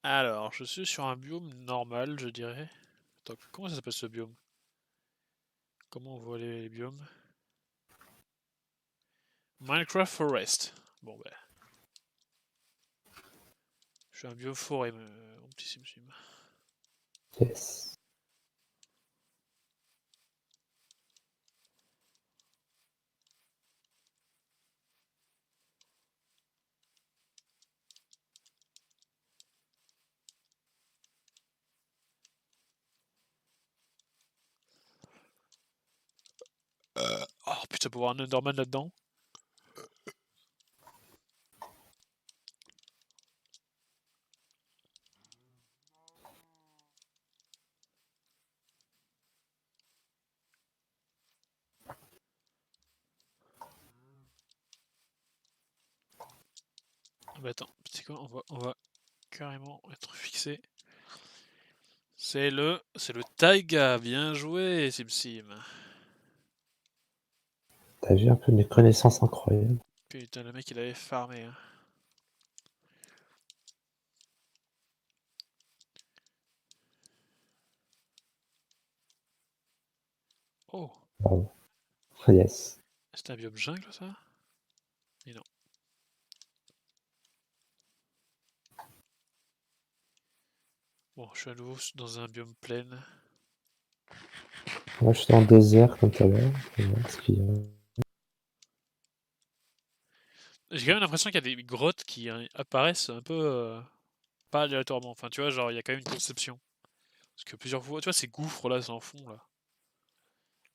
Alors, je suis sur un biome normal, je dirais. Attends, comment ça s'appelle ce biome? Comment on voit les biomes? Minecraft Forest. Bon, bah. Je suis un biome forêt, mon petit Sim. Yes. Oh putain, pour voir un Enderman là-dedans. Ah bah attends, c'est quoi? On va carrément être fixé. C'est le Taiga, bien joué, Sim. T'as vu un peu mes connaissances incroyables. Putain, le mec il avait farmé. Hein. Oh, Bravo. Yes. c'est un biome jungle ça? Et non. Bon, je suis à nouveau dans un biome plein. Moi, je suis dans le désert comme tout à l'heure. On va voir ce qu'il y a. J'ai quand même l'impression qu'il y a des grottes qui apparaissent un peu pas aléatoirement. Enfin, tu vois, genre il y a quand même une conception. Parce que plusieurs fois, tu vois, ces gouffres là sans fond là.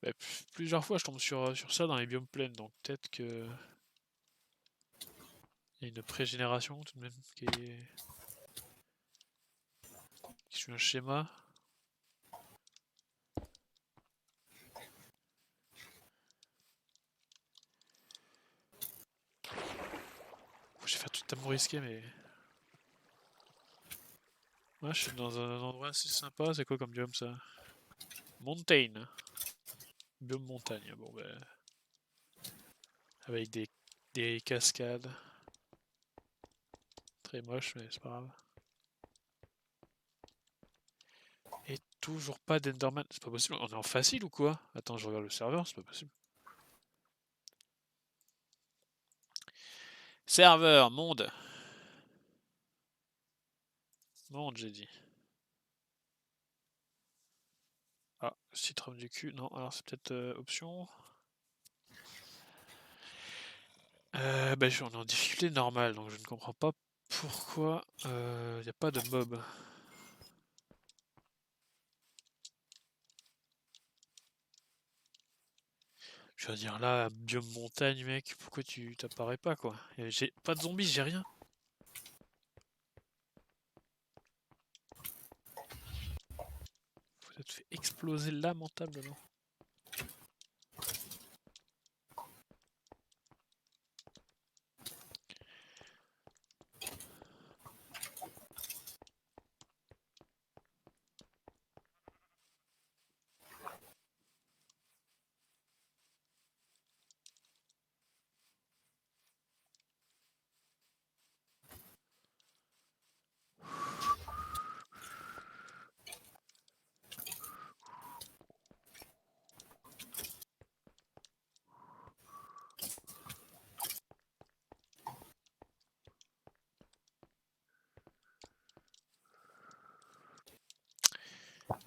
Bah, plusieurs fois je tombe sur ça dans les biomes pleins, donc peut-être que. Il y a une pré-génération tout de même qui suit un schéma. Je vais faire tout à me risqué, mais. Ouais, je suis dans un endroit assez sympa. C'est quoi comme biome ça? Mountain. Biome montagne. Bon, ben. Avec des cascades. Très moche, mais c'est pas grave. Et toujours pas d'Enderman. C'est pas possible. On est en facile ou quoi? Attends, je regarde le serveur, c'est pas possible. Serveur, monde. Monde, j'ai dit. Ah, citron du cul. Non, alors c'est peut-être option. Bah, on est en difficulté normale, donc je ne comprends pas pourquoi il n'y a pas de mob. Je veux dire là, biome montagne, mec, pourquoi tu t'apparais pas quoi? J'ai pas de zombies, j'ai rien. Vous êtes fait exploser lamentablement.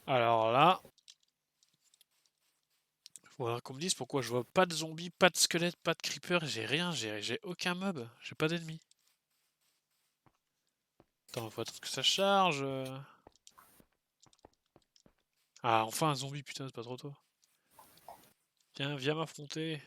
Alors là, faudra qu'on me dise pourquoi je vois pas de zombies, pas de squelettes, pas de creepers, j'ai rien, j'ai aucun mob, j'ai pas d'ennemis. Attends, faut attendre que ça charge. Ah, enfin un zombie, putain, c'est pas trop tôt. Viens m'affronter.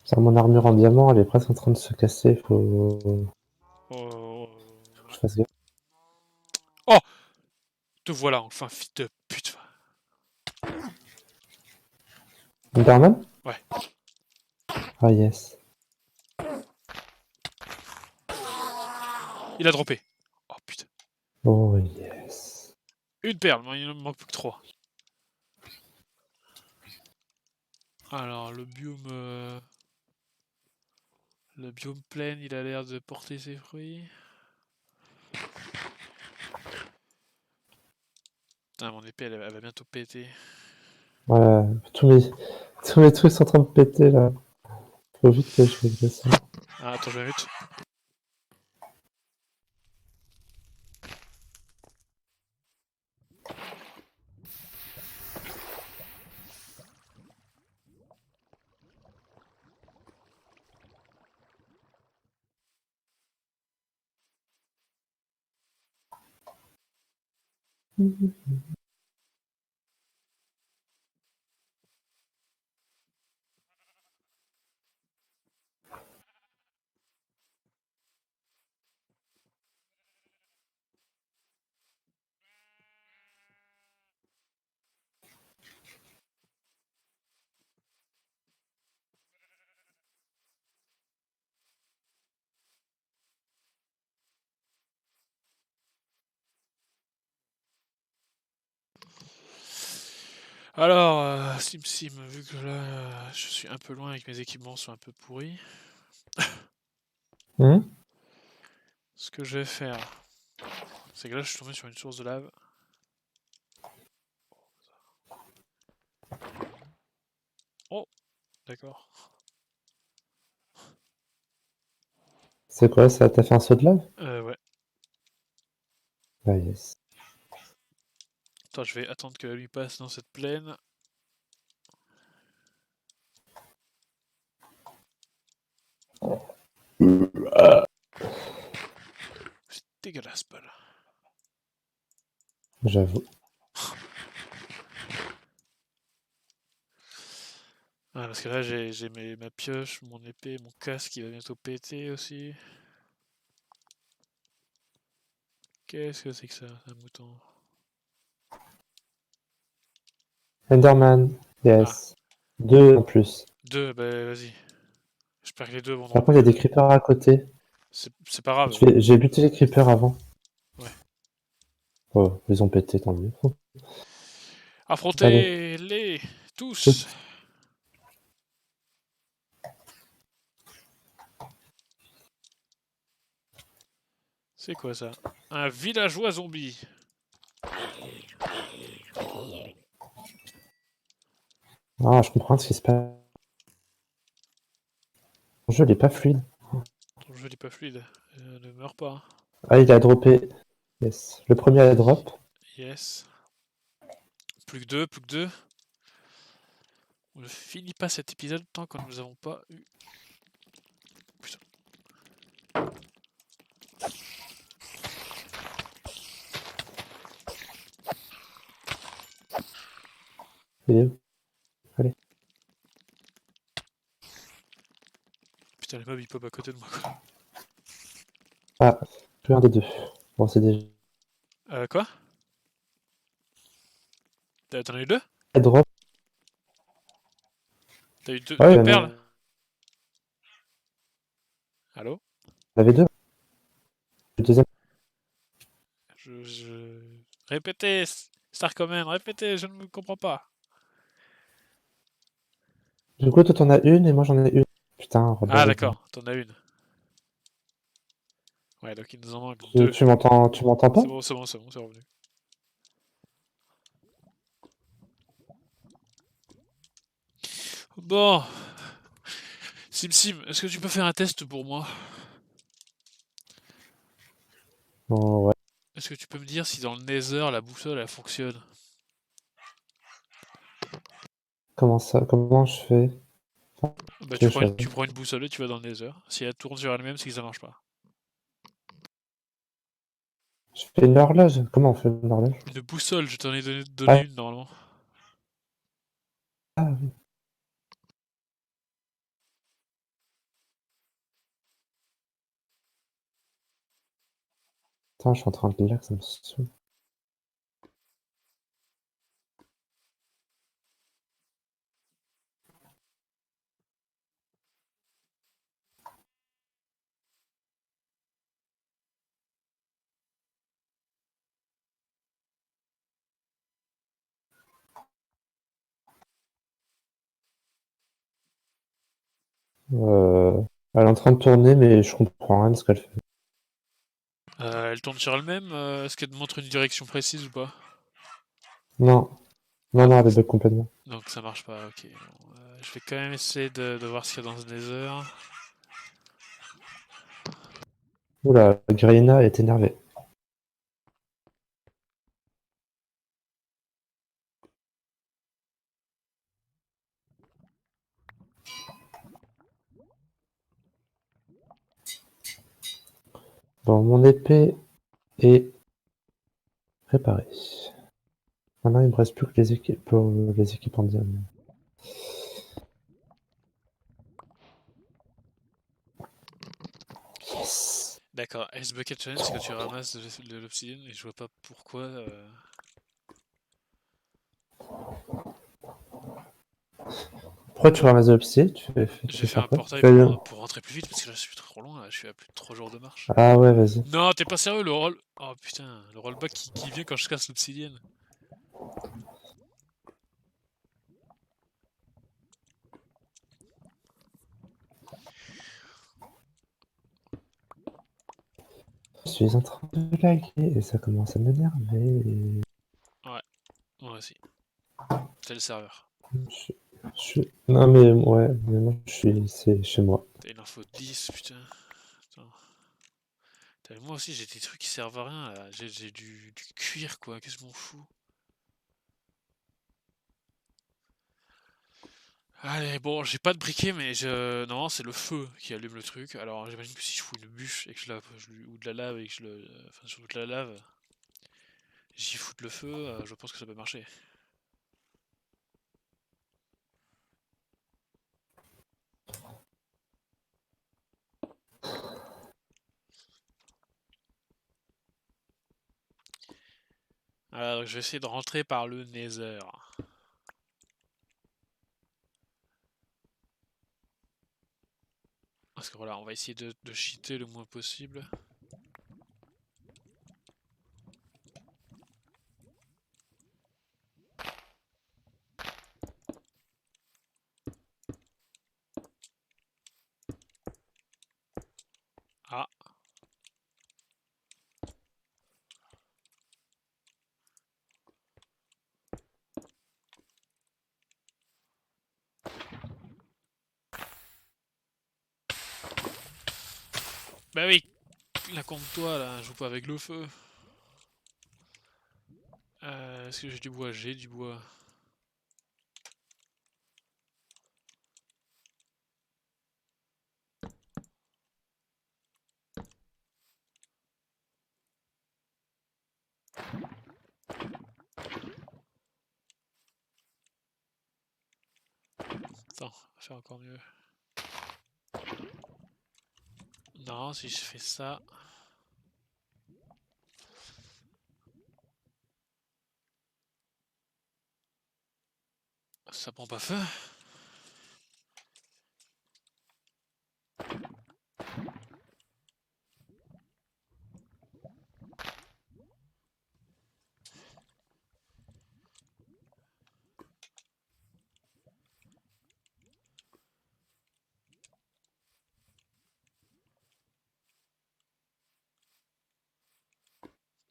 Ça, mon armure en diamant, elle est presque en train de se casser. Faut Oh, que je ouais. fasse gaffe. Oh, te voilà, enfin, fils de pute. Enderman? Ouais. Ah, yes. Il a droppé. Oh putain. Oh yes. Une perle, il ne me manque plus que 3. Alors, le biome... Le biome plein, il a l'air de porter ses fruits. Putain, mon épée, elle va bientôt péter. Voilà, tous mes trucs sont en train de péter là. Faut vite que je règle ça. Ah, attends, je m'invite. Alors, Sim, vu que là, je suis un peu loin et que mes équipements sont un peu pourris, Hum. ce que je vais faire, c'est que là, je suis tombé sur une source de lave. Oh, d'accord. C'est quoi ça? T'as fait un saut de lave? Ouais. Ah yes. Attends, je vais attendre que lui passe dans cette plaine. C'est dégueulasse, Paul. J'avoue. Ah, parce que là, j'ai ma pioche, mon épée, mon casque qui va bientôt péter aussi. Qu'est-ce que c'est que ça, un mouton? Enderman. Ah, Yes. Deux en plus. 2, bah vas-y. J'espère que les deux vont Par contre, il y dropper. a des creepers à côté. C'est pas grave. J'ai buté les creepers avant. Ouais. Oh, ils ont pété, tant mieux. Allez, Affrontez-les tous! shoot. C'est quoi ça? Un villageois zombie. Ah, je comprends ce qui se passe. Le jeu, il est pas fluide. Ton jeu n'est pas fluide. Ne meurs pas. Ah, il a droppé. Yes. Le premier a drop. Yes. Plus que deux, plus que deux. On ne finit pas cet épisode tant que nous n'avons pas eu. Putain. Il est où? Allez. Putain, les mobs ils pop à côté de moi quoi. Ah, plus un des deux. Bon, c'est déjà. Quoi? T'en as eu deux? Il drop. T'as eu deux, Ouais, deux il y en perles? a- Allô? il y en avait deux. Le deuxième. Je... Répétez, Starcoman, répétez, je ne me comprends pas. Du coup, toi, t'en as une et moi, j'en ai une. Putain, Ah rebordel. d'accord, t'en as une. Ouais, donc il nous en manque deux. Tu m'entends pas? C'est bon, c'est bon, c'est bon, c'est revenu. Bon, Sim, est-ce que tu peux faire un test pour moi? Oh, ouais. Est-ce que tu peux me dire si dans le Nether la boussole elle fonctionne? Comment ça? Comment je fais? Bah Tu veux que je fasse? tu prends une boussole et tu vas dans le Nether. Si elle tourne sur elle-même, c'est que ça marche pas. Je fais une horloge. Comment on fait une horloge? Une boussole, je t'en ai donné Ah, une normalement. ah, oui. Attends, je suis en train de lire, ça me saoule. Euh, Elle est en train de tourner, mais je comprends rien de ce qu'elle fait. Elle tourne sur elle-même, est-ce qu'elle te montre une direction précise ou pas? Non, non, Ah, non, elle est bug complètement. donc ça marche pas, ok. Bon, je vais quand même essayer de voir ce qu'il y a dans ce nether. Oula, Greyna est énervée. Bon, mon épée est réparée. Maintenant, il me reste plus que les équipes pour les équipes indiennes. Yes! D'accord, Ice Bucket Challenge, c'est que tu ramasses de l'obsidienne et je vois pas pourquoi. Pourquoi tu ramasses de l'obsidienne? Tu J'ai fais fait faire un quoi? portail Tu as- pour rentrer plus vite parce que là je suis trop loin, là, je suis à plus de 3 jours de marche. Ah ouais, vas-y. Non, t'es pas sérieux, le roll. Oh putain, le rollback qui vient quand je casse l'obsidienne. Je suis en train de laguer et ça commence à m'énerver. Ouais, moi aussi. C'est le serveur. Non mais ouais, mais moi c'est chez moi. T'as une info 10, putain. Attends. Moi aussi j'ai des trucs qui servent à rien là. J'ai du cuir quoi, qu'est-ce que je m'en fous. Allez, bon, j'ai pas de briquet, mais je. Non, c'est le feu qui allume le truc. Alors j'imagine que si je fous une bûche et que ou de la lave et que je le. Enfin, surtout de la lave, j'y fous le feu, je pense que ça peut marcher. Voilà, donc je vais essayer de rentrer par le Nether. Parce que voilà, on va essayer de cheater le moins possible. Ah, bah oui, là contre toi, là, je joue pas avec le feu. Est-ce que j'ai du bois? J'ai du bois. Attends, on va faire encore mieux. Non, si je fais ça, ça prend pas feu.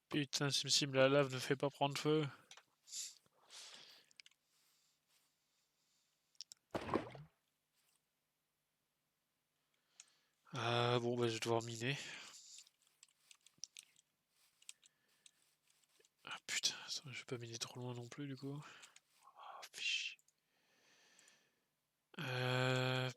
Putain, Sim, la lave ne fait pas prendre feu. Bon, bah je vais devoir miner. Ah putain, attends, je vais pas miner trop loin non plus du coup. Ah, fiche. Euh...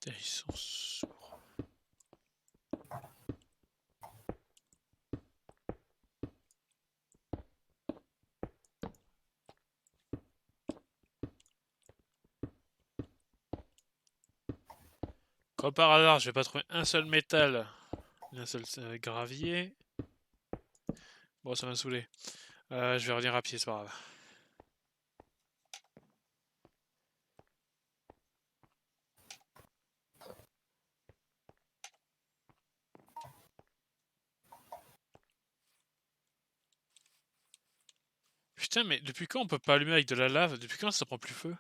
Putain, ils sont sourds. Comme par hasard, je vais pas trouver un seul métal, un seul gravier. Bon, ça m'a saoulé. Je vais revenir à pied, c'est pas grave. Putain, mais depuis quand on peut pas allumer avec de la lave? Depuis quand ça prend plus feu?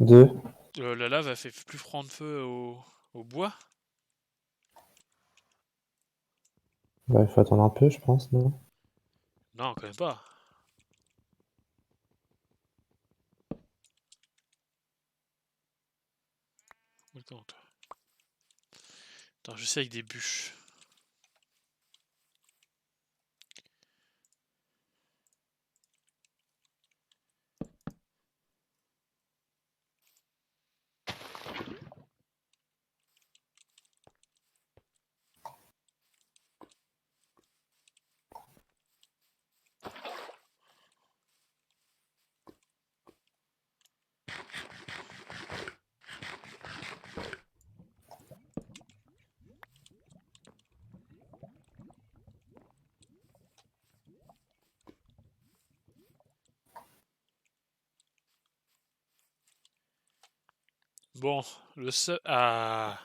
2. La lave, elle fait plus prendre feu au bois? Bah, il faut attendre un peu, je pense, non? Non, quand même pas. Attends, je sais avec des bûches. Bon, le seul... Ah...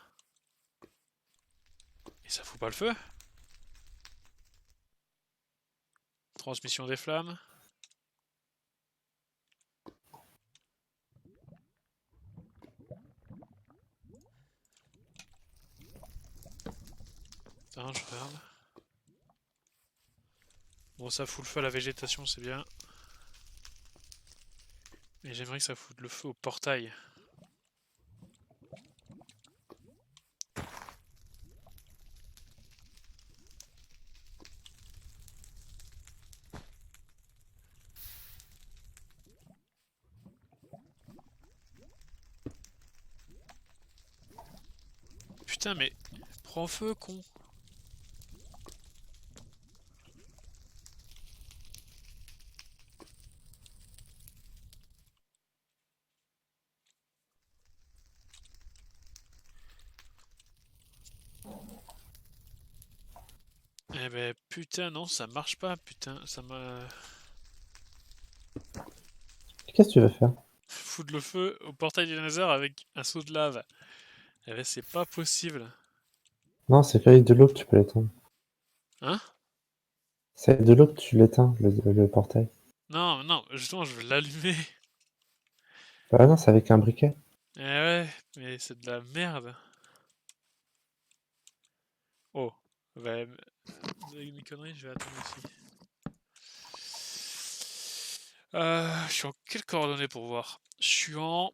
Et ça fout pas le feu? Transmission des flammes. Attends, je regarde. Bon, ça fout le feu à la végétation, c'est bien. Mais j'aimerais que ça foute le feu au portail. Putain, mais... Prends feu, con. Eh ben, putain, non, ça marche pas, putain. Ça m'a... Qu'est-ce que tu veux faire? Foutre le feu au portail du Nether avec un seau de lave. Eh ben, c'est pas possible. Non, c'est qu'avec de l'eau que tu peux l'éteindre. Hein? C'est avec de l'eau que tu l'éteins, le portail. Non, non, justement, je veux l'allumer. Bah non, c'est avec un briquet. Eh ouais, mais c'est de la merde. Oh, bah, avec mes conneries, je vais attendre ici. Je suis en quelles coordonnées pour voir? Je suis en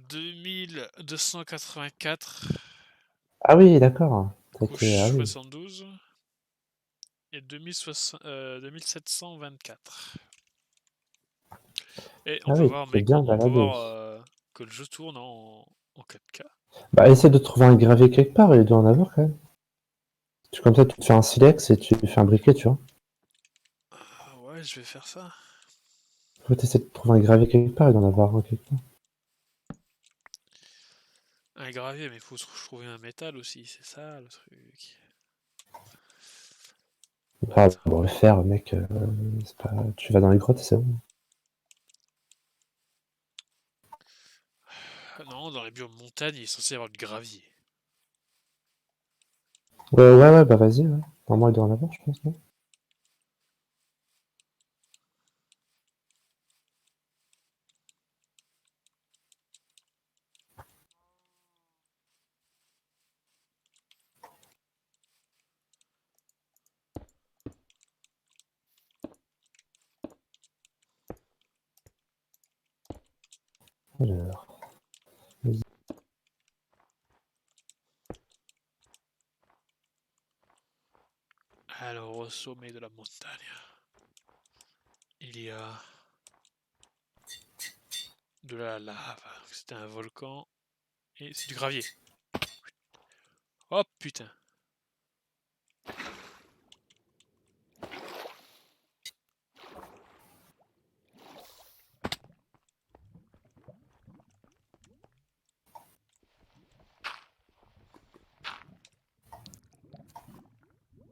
2284, Ah oui, d'accord. Ah couche oui. 72, et 2724. Et Ah oui, t'es bien on peut baladé. voir que le jeu tourne en 4K. Bah, essaie de trouver un gravier quelque part, il doit en avoir quand même. Comme ça, tu te fais un silex et tu fais un briquet, tu vois. Ah ouais, je vais faire ça. Faut essayer de trouver un gravier quelque part, il doit en avoir un quelque part. Un gravier, mais il faut trouver un métal aussi, c'est ça le truc. Ah, Attends. bon, le fer, mec, c'est pas... tu vas dans les grottes et c'est bon. Ah non, dans les biomes montagnes, il est censé y avoir du gravier. Ouais, bah vas-y, ouais. Normalement, il doit en avoir, je pense, non? Alors, vas-y. Alors, au sommet de la montagne, il y a de la lave. C'était un volcan. Et c'est du gravier. Oh putain.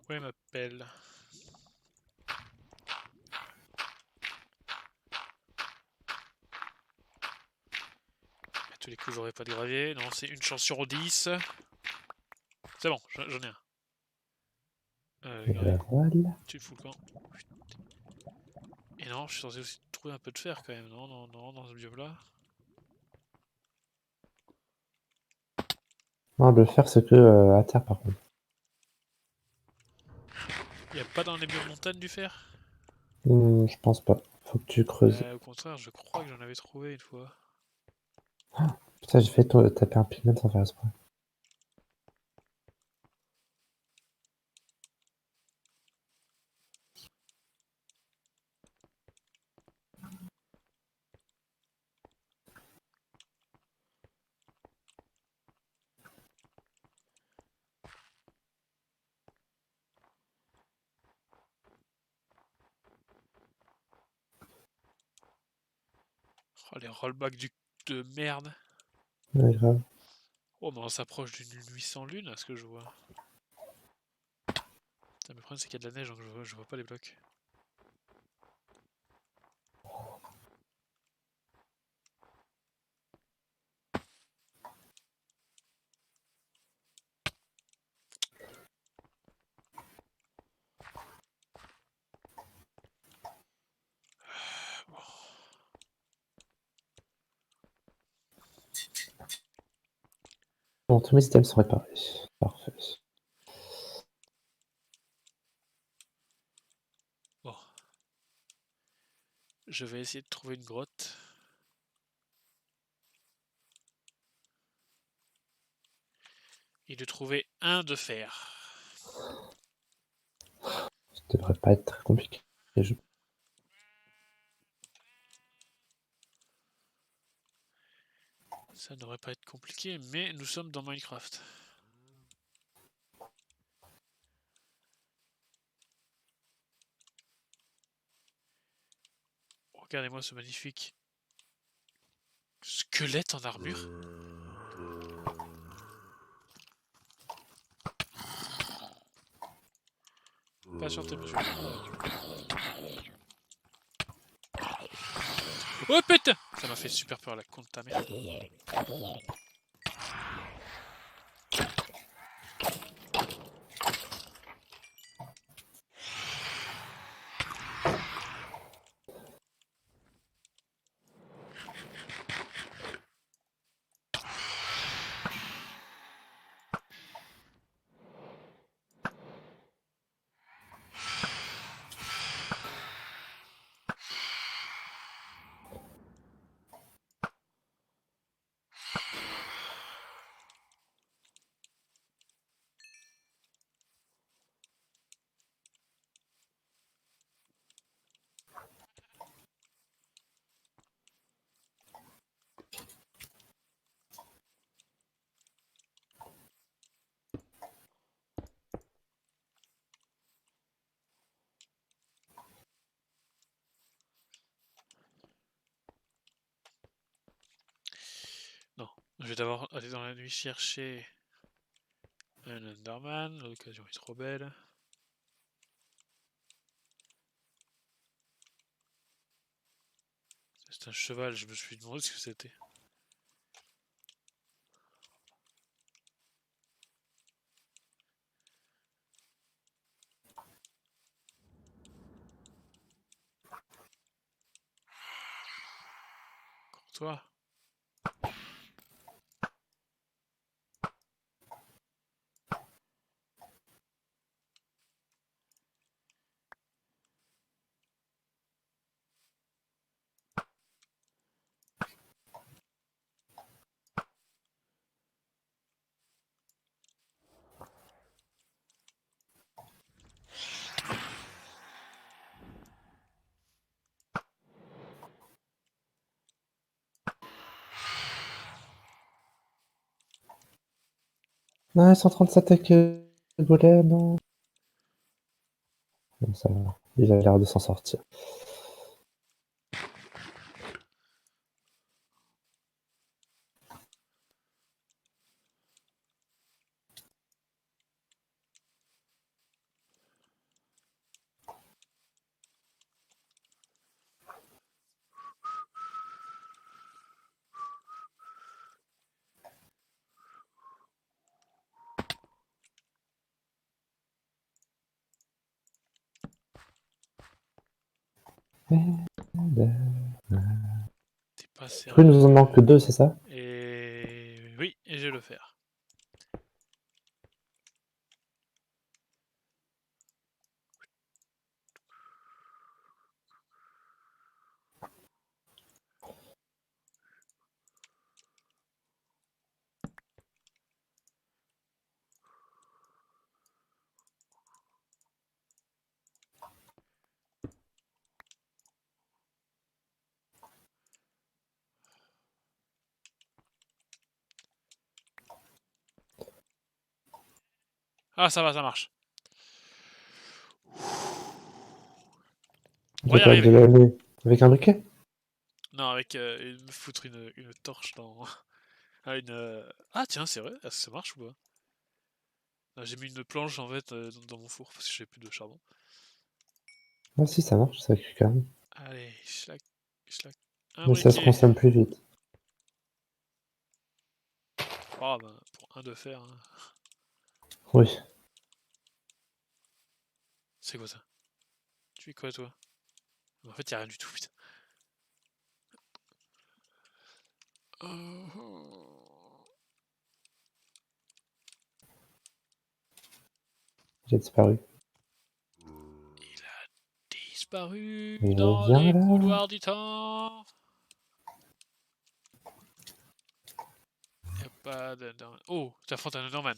Ouais, il m'appelle. À tous les coups, j'aurais pas de gravier. Non, c'est une chance sur 10. C'est bon, j'en ai un. Et Gravier. voilà. Tu le fous le camp. Et non, je suis censé aussi trouver un peu de fer quand même. Non, non, non, dans ce biome-là. Non, le fer, c'est que à terre, par contre. Y a pas dans les biomes montagnes du fer? Je pense pas. Faut que tu creuses. Au contraire, je crois que j'en avais trouvé une fois. Putain, j'ai fait taper un pigment sans faire exprès. Oh, les rollbacks de merde. Ouais, grave. Oh, mais on s'approche d'une nuit sans lune, à ce que je vois. Putain, le problème, c'est qu'il y a de la neige, donc je vois pas les blocs. Bon. Bon, tous mes items sont réparés. Parfait. Bon. Je vais essayer de trouver une grotte. Et de trouver un de fer. Ça devrait pas être très compliqué. Ça ne devrait pas être compliqué, mais nous sommes dans Minecraft. Regardez-moi ce magnifique squelette en armure. Patientez, monsieur. Oh putain! Ça m'a fait super peur la con de ta mère. Non, je vais d'abord aller dans la nuit chercher un Enderman. L'occasion est trop belle. C'est un cheval, je me suis demandé ce que c'était. Toi? Non, ils sont en train de s'attaquer le golem, non. Bon, ça va. Il a l'air de s'en sortir. T'es pas Du coup, il nous en sérieux. manque que 2, c'est ça? Et oui, et je vais le faire. Ah, ça va, ça marche. On va De y quoi? De arriver. l'année avec un briquet? Non, avec me foutre une torche dans. Ah, Ah, tiens, c'est vrai, est-ce que ça marche ou pas? Ah, j'ai mis une planche en fait dans mon four parce que j'avais plus de charbon. Ah si, ça marche, ça cuit quand même. Allez, schlac, schlac. Un Mais ça se briquet. consomme plus vite. Oh, bah, pour un de fer. Hein. Oui. C'est quoi ça? Tu es quoi toi? En fait, y'a rien du tout, putain. Il a disparu. Il a disparu Il dans revient les là. couloirs du temps. Y'a pas de. Oh, t'affrontes un Enderman.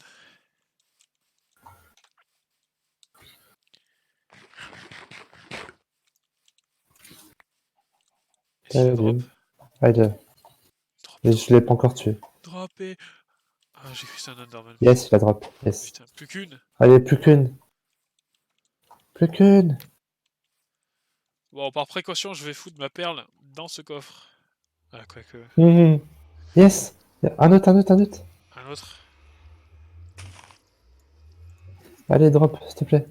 Et s'il a drop? Salut. Allez, Drop, mais drop, je l'ai pas encore tué. droppé. Ah, j'ai cru que c'était un Enderman. Yes, il a drop. Yes. Putain, plus qu'une. Allez, plus qu'une. Plus qu'une. Bon, par précaution, je vais foutre ma perle dans ce coffre. Ah, quoique. Mhm. Yes. Un autre, un autre, un autre. Un autre. Allez, drop, s'il te plaît.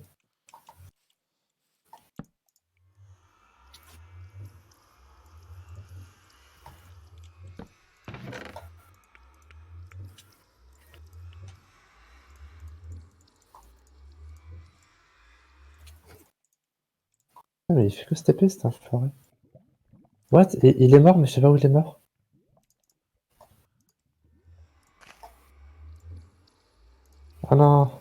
Ah, mais il fait que se taper, c'est un forêt. What? Et il est mort, mais je sais pas où il est mort. Ah non.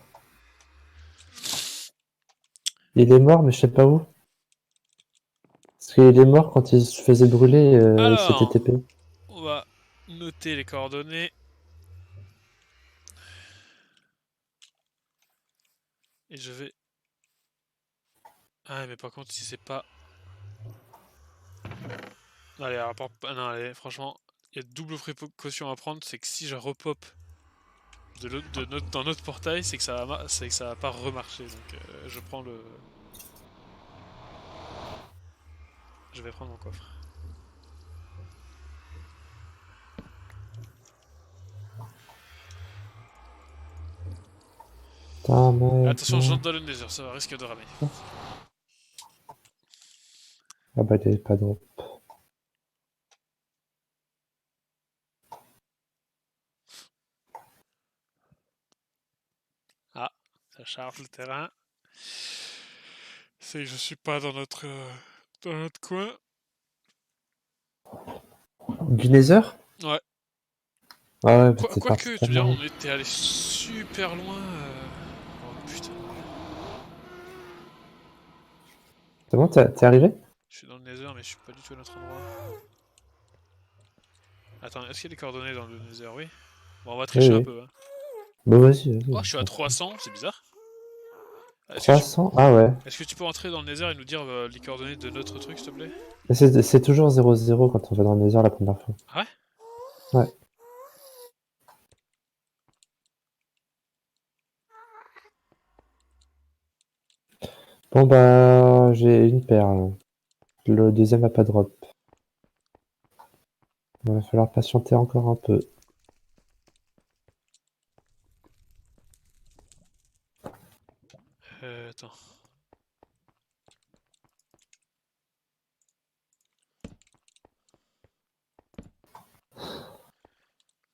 Il est mort, mais je sais pas où. Parce qu'il est mort quand il se faisait brûler, il s'était Alors, TP. on va noter les coordonnées. Et je vais. Ah, mais par contre, si c'est pas. Allez, ah non, allez, franchement, il y a double précaution à prendre. C'est que si je repop dans notre portail, c'est que ça va pas remarcher. Donc, je prends le. Je vais prendre mon coffre. Putain, mec, Attention, non. j'entre dans le nether, ça risque de ramer. Ah bah, il est pas drop. Ah, ça charge le terrain. C'est que je suis pas dans notre coin. Du Nether? Ouais. Ah ouais, peut-être parti Quoique, tu veux dire, tellement. on était allé super loin. Oh putain. C'est bon, t'es arrivé? Je suis dans le nether, mais je suis pas du tout à notre endroit. Attends, est-ce qu'il y a des coordonnées dans le nether? Oui. Bon, on va Oui, tricher un oui. peu. Hein. Bah vas-y, Oh, vas-y. je suis à 300, c'est bizarre. Est-ce que tu 300? Ah ouais. Est-ce que tu peux entrer dans le Nether et nous dire les coordonnées de notre truc, s'il te plaît? Mais c'est toujours 0-0 quand on va dans le Nether la première fois. Ah ouais? Ouais. Bon bah, j'ai une perle. Le deuxième a pas drop. Il va falloir patienter encore un peu. Attends.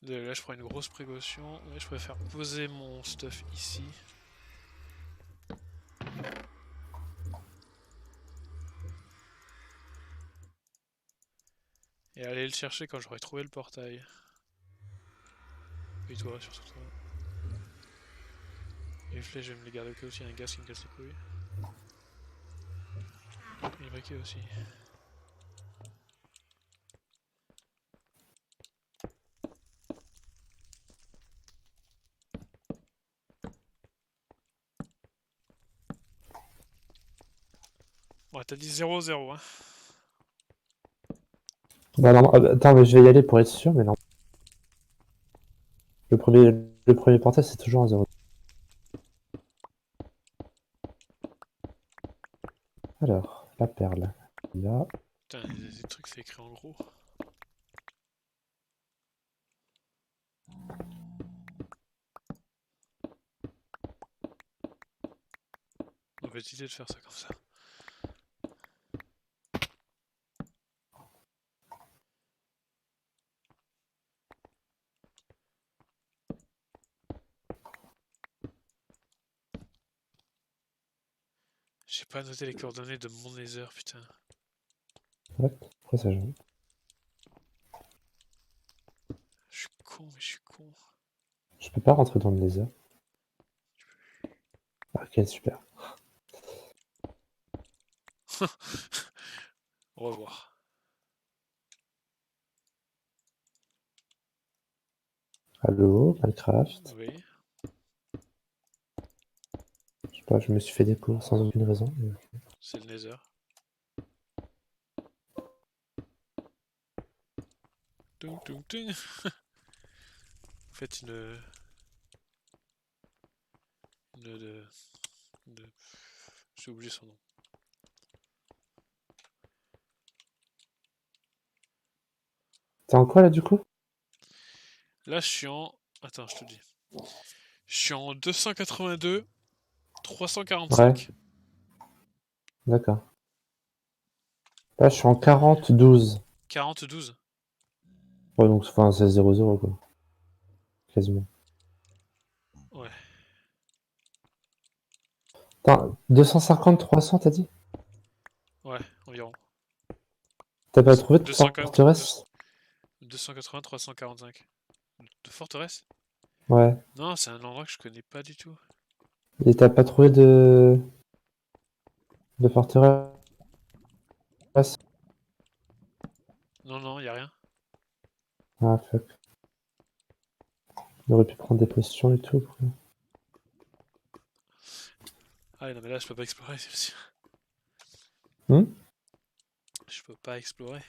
Là, je prends une grosse précaution. Ouais, je préfère poser mon stuff ici. Et aller le chercher quand j'aurai trouvé le portail. Et toi, surtout toi. Et les flèches, je vais me les garder au cas où s'il y a un gaz qui me casse les couilles. Et le briquet aussi. Ouais, t'as dit 0-0, hein. Bah non, attends, mais je vais y aller pour être sûr, mais non. Le premier portail, c'est toujours un 0. Alors, la perle. Là. Putain, des trucs, c'est écrit en gros. On va essayer de faire ça comme ça. J'ai pas noté les coordonnées de mon nether, putain. Ouais, après ça joue. Je suis con, mais je suis con. Je peux pas rentrer dans le laser. Ok, super. Au revoir. Allô, Minecraft. Oui. Je sais pas, je me suis fait découvrir sans aucune raison. C'est le nether. Tung tung tung. Faites une. De. J'ai oublié son nom. T'es en quoi là du coup? Là, je suis en. Attends, je te dis. Je suis en 282, Ouais, 345. d'accord. Là, je suis en 40-12. 40-12. Ouais, donc enfin, c'est 0-0 quoi. Quasiment. Ouais. Attends, 250-300 t'as dit? Ouais, environ. T'as pas trouvé de 250, forteresse? 280, 345. De forteresse? Ouais. Non, c'est un endroit que je connais pas du tout. Et t'as pas trouvé de forteresse? Non, non, y a rien. Ah fuck. On aurait pu prendre des potions et tout. Quoi. Ah, non, mais là, je peux pas explorer celle-ci. Hmm. Je peux pas explorer.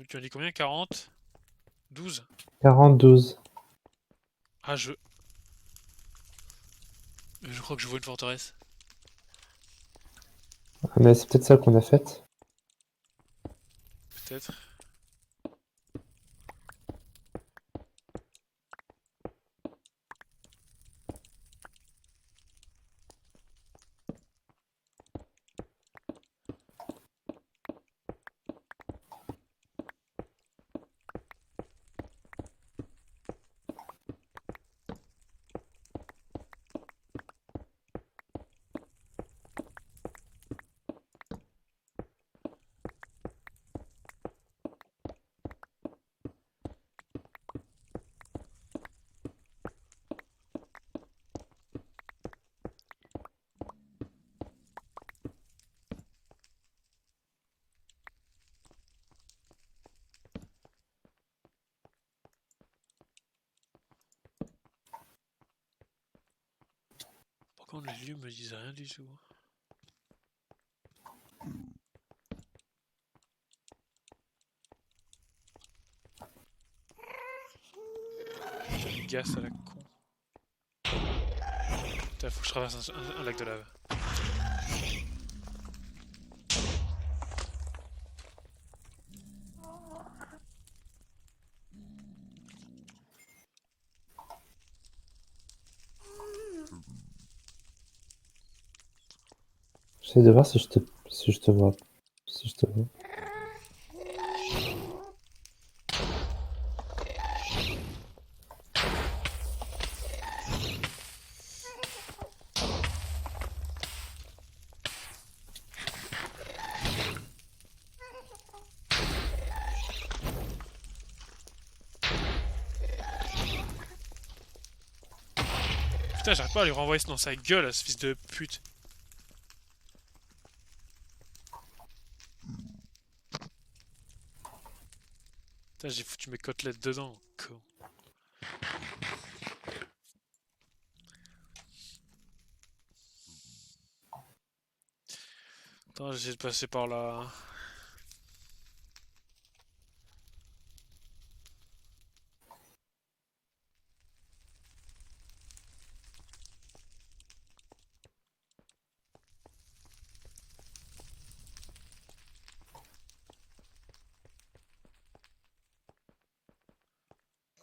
Tu as dit combien? 40? 12? 40-12. Ah, je crois que je vois une forteresse. Ah, mais c'est peut-être ça qu'on a fait. Peut-être. contre, les lieux me disent rien du tout. Une gasse à la con. Putain, faut que je traverse un lac de lave. J'essaie de voir si je te vois. Si je te vois. Putain, j'arrête pas à lui renvoyer dans sa gueule, à ce fils de pute. Putain, j'ai foutu mes côtelettes dedans, con. Attends, j'essaie de passer par là.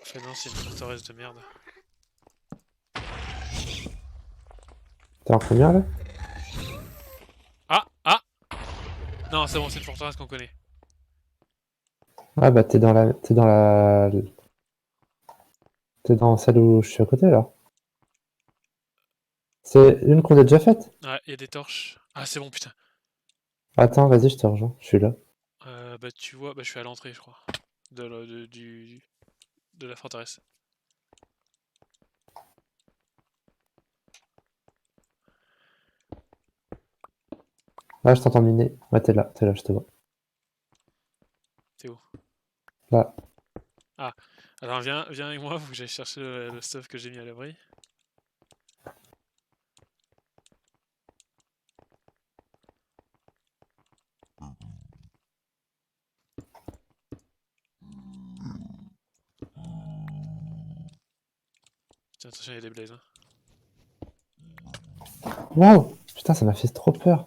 Enfin non, c'est une forteresse de merde. T'es en première là? Ah! Ah! Non, c'est bon, c'est une forteresse qu'on connaît. Ah bah t'es dans la. T'es dans celle où je suis à côté là. C'est une qu'on a déjà faite. Ah, il y a des torches. Ah, c'est bon, putain. Attends, vas-y, je te rejoins. Je suis là. Bah tu vois, bah je suis à l'entrée, je crois. De la forteresse. Ah, je t'entends miner. Ouais, t'es là, je te vois. T'es où? Là. Ah, alors viens avec moi, faut que j'aille chercher le stuff que j'ai mis à l'abri. Tiens, attention, il y a des blazes. Hein. Waouh! Putain, ça m'a fait trop peur.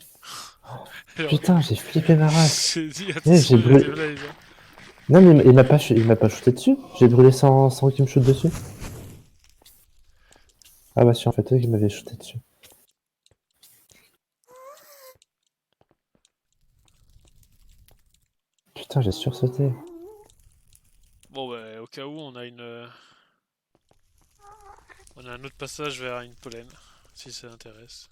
Alors, Putain, j'ai flippé ma race. j'ai dit Eh, attention, j'ai il y a des brûlé. blazes. Hein. Non, mais il m'a pas shooté dessus. J'ai brûlé sans qu'il me shoot dessus. Ah bah si, en fait, eux qui m'avaient shooté dessus. Putain, j'ai sursauté. Bon, bah, au cas où, on a un autre passage vers une pollen, si ça intéresse.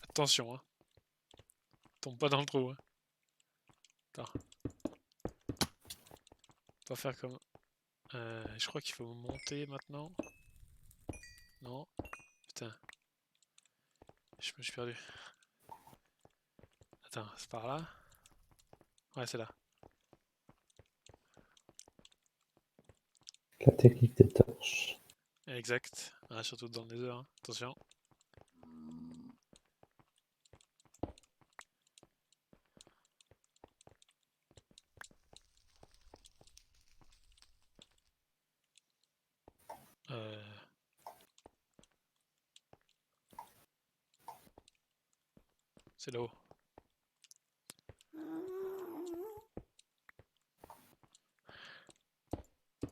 Attention, hein. Tombe pas dans le trou. Hein. Attends. Pas faire comme... je crois qu'il faut monter maintenant. Non. Putain. Je me suis perdu. Attends, c'est par là? Ouais, c'est là. La technique des torches. Exact. Ah, surtout dans le nether. Hein. Attention. Euh... C'est là-haut.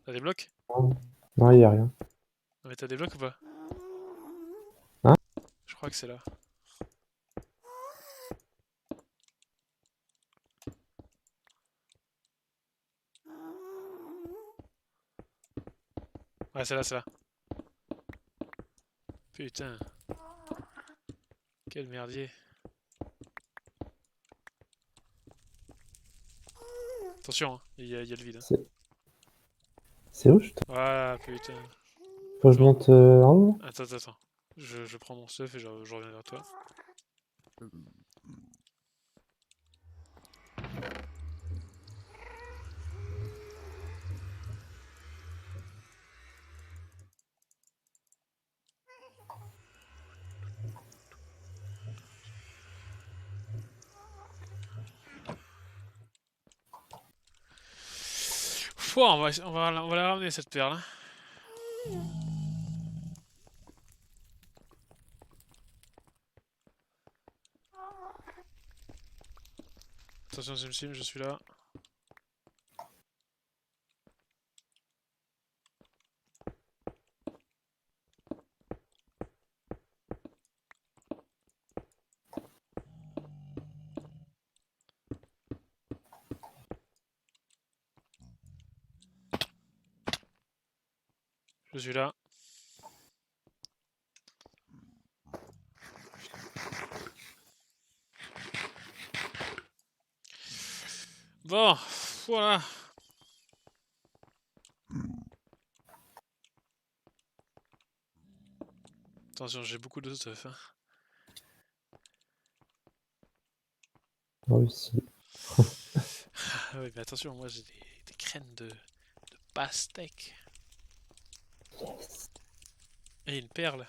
T'as des blocs? Non, y a rien. Non, mais t'as des blocs ou pas? Hein? Je crois que c'est là. Ouais, c'est là, c'est là. Putain. Quel merdier. Attention, hein, il y a le vide. Hein. C'est où je te... Voilà, putain. Faut que je monte en haut? Attends. Je prends mon stuff et je reviens vers toi. Pouah, on va la ramener cette perle. Hein. Attention Sim, je suis là. Je suis là. Bon, voilà. Attention, j'ai beaucoup de stuff. Hein. Réussi. Ah oui, mais attention, moi j'ai des graines de pastèque. Yes. Et une perle.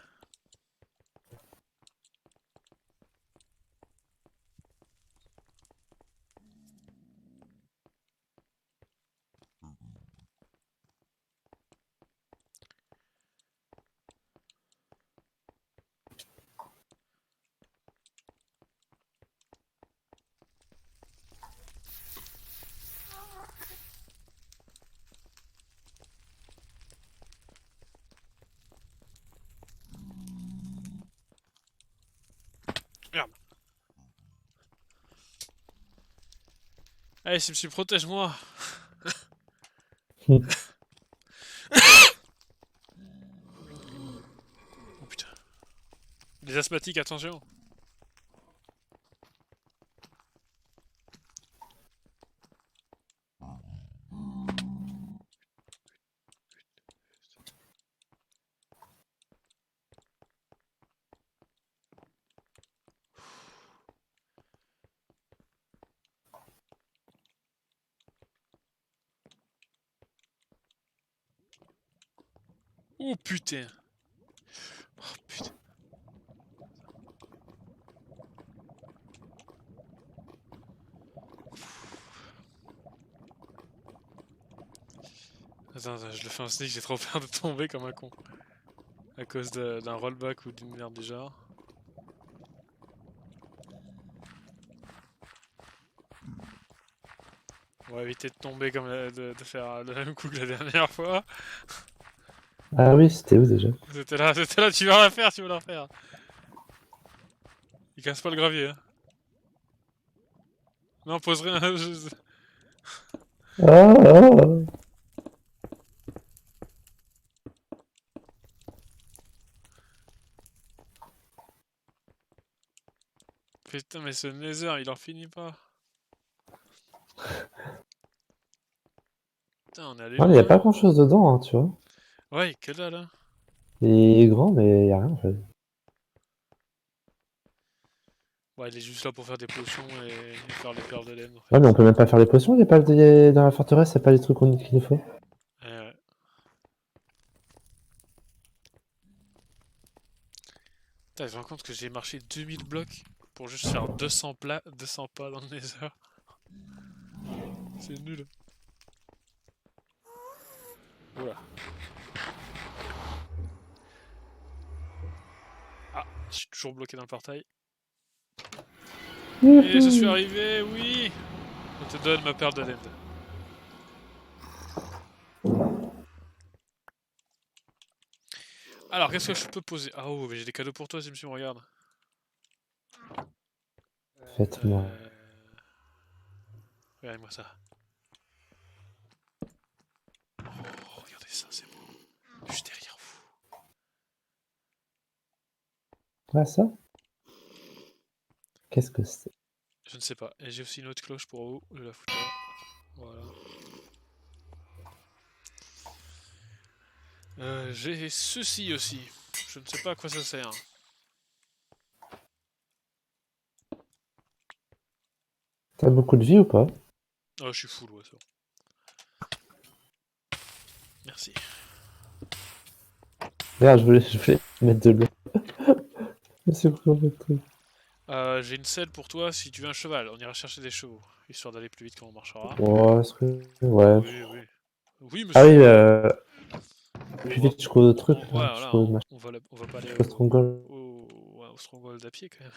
Merde. Allez, Sim, protège-moi. Oh putain. Les asthmatiques, attention. Oh putain. Oh putain. Attends, je le fais en sneak, j'ai trop peur de tomber comme un con. À cause d'un rollback ou d'une merde du genre. On va éviter de tomber comme de faire le même coup que la dernière fois. Ah oui, c'était où déjà? C'était là, tu vas la faire, tu vas la refaire. Il casse pas le gravier. Hein. Non, pose rien. Ah, ah. Putain, mais ce Nether, il en finit pas. Putain, on est allé Il n'y a loin. pas grand chose dedans, hein, tu vois. Ouais, que dalle, hein. Il est grand, mais il n'y a rien en fait. Ouais, il est juste là pour faire des potions et faire les perles de laine, en Ouais, mais on fait. peut même pas faire les potions, il y a pas dans la forteresse, il n'y a pas les trucs qu'il nous faut. Ouais. Putain, je me rends compte que j'ai marché 2000 blocs pour juste faire 200 pas dans le Nether. C'est nul. Oula. Ah, je suis toujours bloqué dans le portail. Et je suis Youhou. arrivé, oui. Je te donne ma perle de laine. Alors, qu'est-ce que je peux poser? Ah oh, mais j'ai des cadeaux pour toi, Simsim, regarde. Faites-moi. Euh... Regardez-moi ça. Oh, regardez ça, c'est beau. Juste derrière vous. Ah, ça? Qu'est-ce que c'est? Je ne sais pas. Et j'ai aussi une autre cloche pour vous. Je vais la foutre là. Voilà. J'ai ceci aussi. Je ne sais pas à quoi ça sert. T'as beaucoup de vie ou pas? Oh, je suis full, ouais, ça. Merci. Regarde, je voulais mettre de l'eau. C'est quoi le truc? J'ai une selle pour toi si tu veux un cheval. On ira chercher des chevaux, histoire d'aller plus vite quand on marchera. Ouais, est-ce que... Ouais. Oui, oui. Oui, Ah oui, monsieur. plus On va, vite jusqu'au truc, ouais, là. voilà, Jusqu'au machin, on va pas aller jusqu'au Stronghold. ouais, au Stronghold à pied quand même.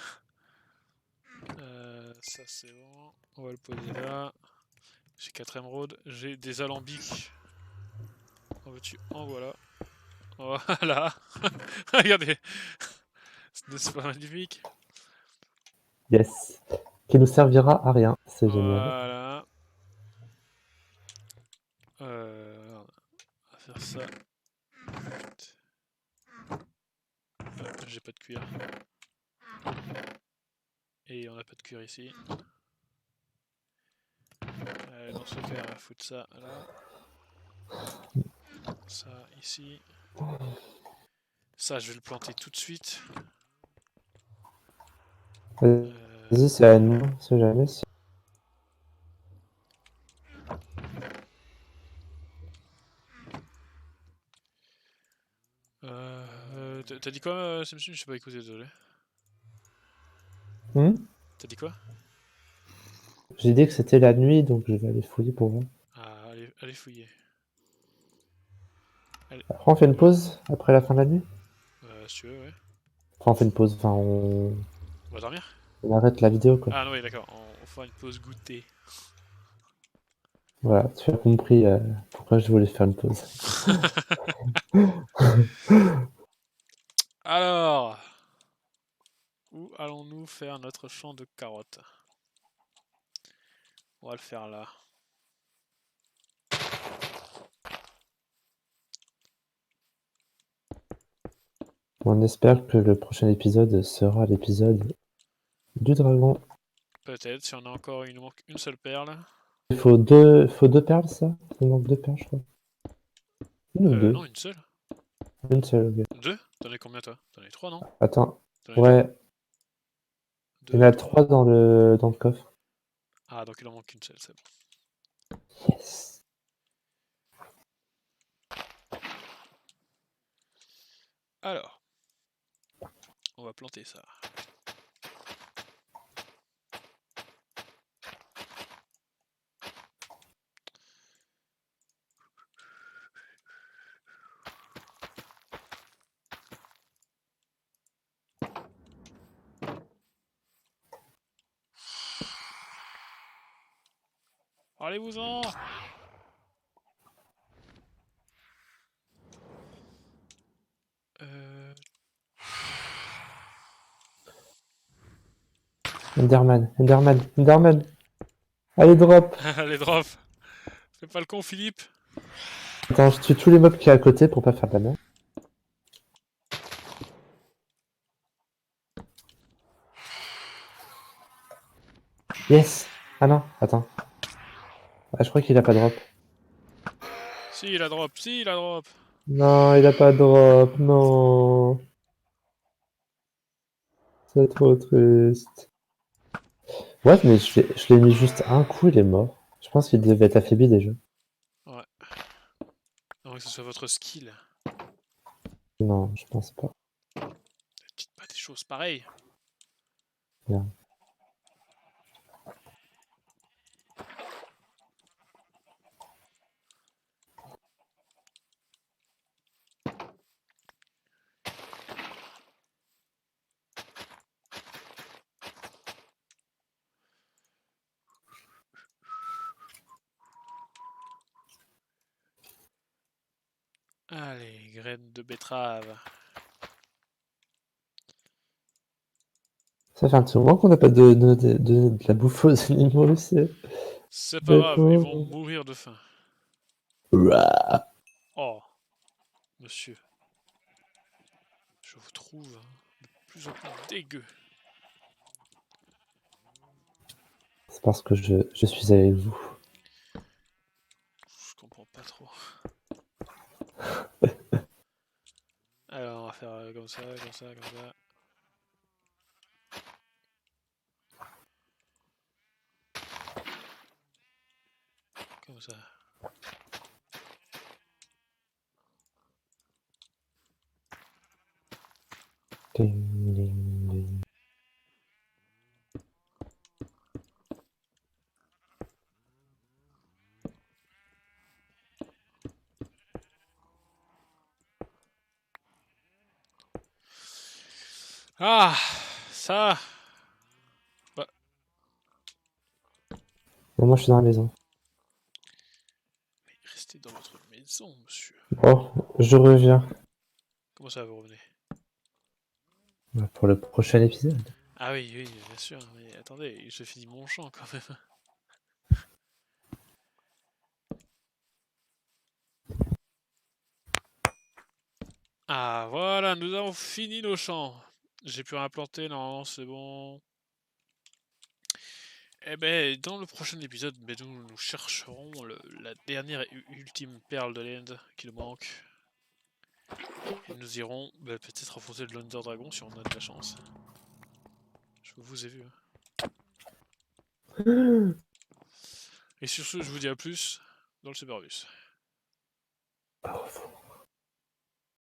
Ça c'est bon. On va le poser là. J'ai 4 émeraudes. J'ai des alambics. En veux-tu? En voilà. Voilà. Regardez. N'est-ce pas magnifique? Yes. Qui nous servira à rien. C'est génial. Voilà. On va faire ça. J'ai pas de cuir. Et on n'a pas de cuir ici. Dans ce cas, on va foutre ça là. Ça ici. Ça, je vais le planter tout de suite. Vas-y, c'est à nous. C'est jamais. T'as dit quoi, Samsung? Je sais pas écouté, désolé. T'as dit quoi? J'ai dit que c'était la nuit, donc je vais aller fouiller pour voir. Ah, allez fouiller. Allez, Après, on fait une pause après la fin de la nuit? si tu veux, ouais. Enfin, on fait une pause. Enfin, on... On va dormir? on arrête la vidéo, quoi. Ah non, oui, d'accord. On fera une pause goûter. Voilà, tu as compris pourquoi je voulais faire une pause. Alors, où allons-nous faire notre champ de carottes? On va le faire là. On espère que le prochain épisode sera l'épisode du dragon. Peut-être, si on a encore il nous manque une seule perle. Faut deux perles, ça? Il manque deux perles, je crois. Une ou deux? Non, une seule. Une seule, ok. Deux? T'en as combien toi? T'en as trois, non? Attends, T'en as deux? ouais, il y en Deux, a trois. trois dans le coffre. Ah, donc il en manque une seule, c'est bon. Yes. Alors, on va planter ça. Allez-vous-en! Enderman, Enderman, Enderman. Allez, drop. Allez, drop! Fais pas le con, Philippe! Attends, je tue tous les mobs qui est à côté pour pas faire de la merde. Yes. Ah non, attends. Ah, je crois qu'il a pas drop. Si, il a drop! Si, il a drop! Non, il a pas drop, non. C'est trop triste. Ouais, mais je l'ai mis juste un coup, il est mort. Je pense qu'il devait être affaibli déjà. Ouais. À moins que ce soit votre skill. Non, je pense pas. Dites pas des choses pareilles. Bien. Allez, graines de betterave. Ça fait un petit moment qu'on n'a pas de la bouffe aux animaux aussi. C'est pas Les grave, ils vont pauvres. mourir de faim. Ouah. Oh, monsieur, je vous trouve de plus en plus dégueu. C'est parce que je suis avec vous. Alors, on va faire comme ça, comme ça, comme ça. Comme ça. Ding, ding, ding. Ah, ça. Bah, Bon, moi, je suis dans la maison. mais restez dans votre maison, monsieur. Oh, je reviens Comment ça, vous revenez? pour le prochain épisode. Ah oui, oui, bien sûr. Mais attendez, je finis mon chant quand même. Ah, voilà, nous avons fini nos champs. J'ai pu implanter, non, c'est bon. Eh ben, dans le prochain épisode, ben, nous chercherons la dernière et ultime perle de l'End qui nous manque. Et nous irons ben, peut-être affronter le Lunder Dragon si on a de la chance. Je vous ai vu. Hein. Et sur ce, je vous dis à plus dans le Superbus. Au revoir.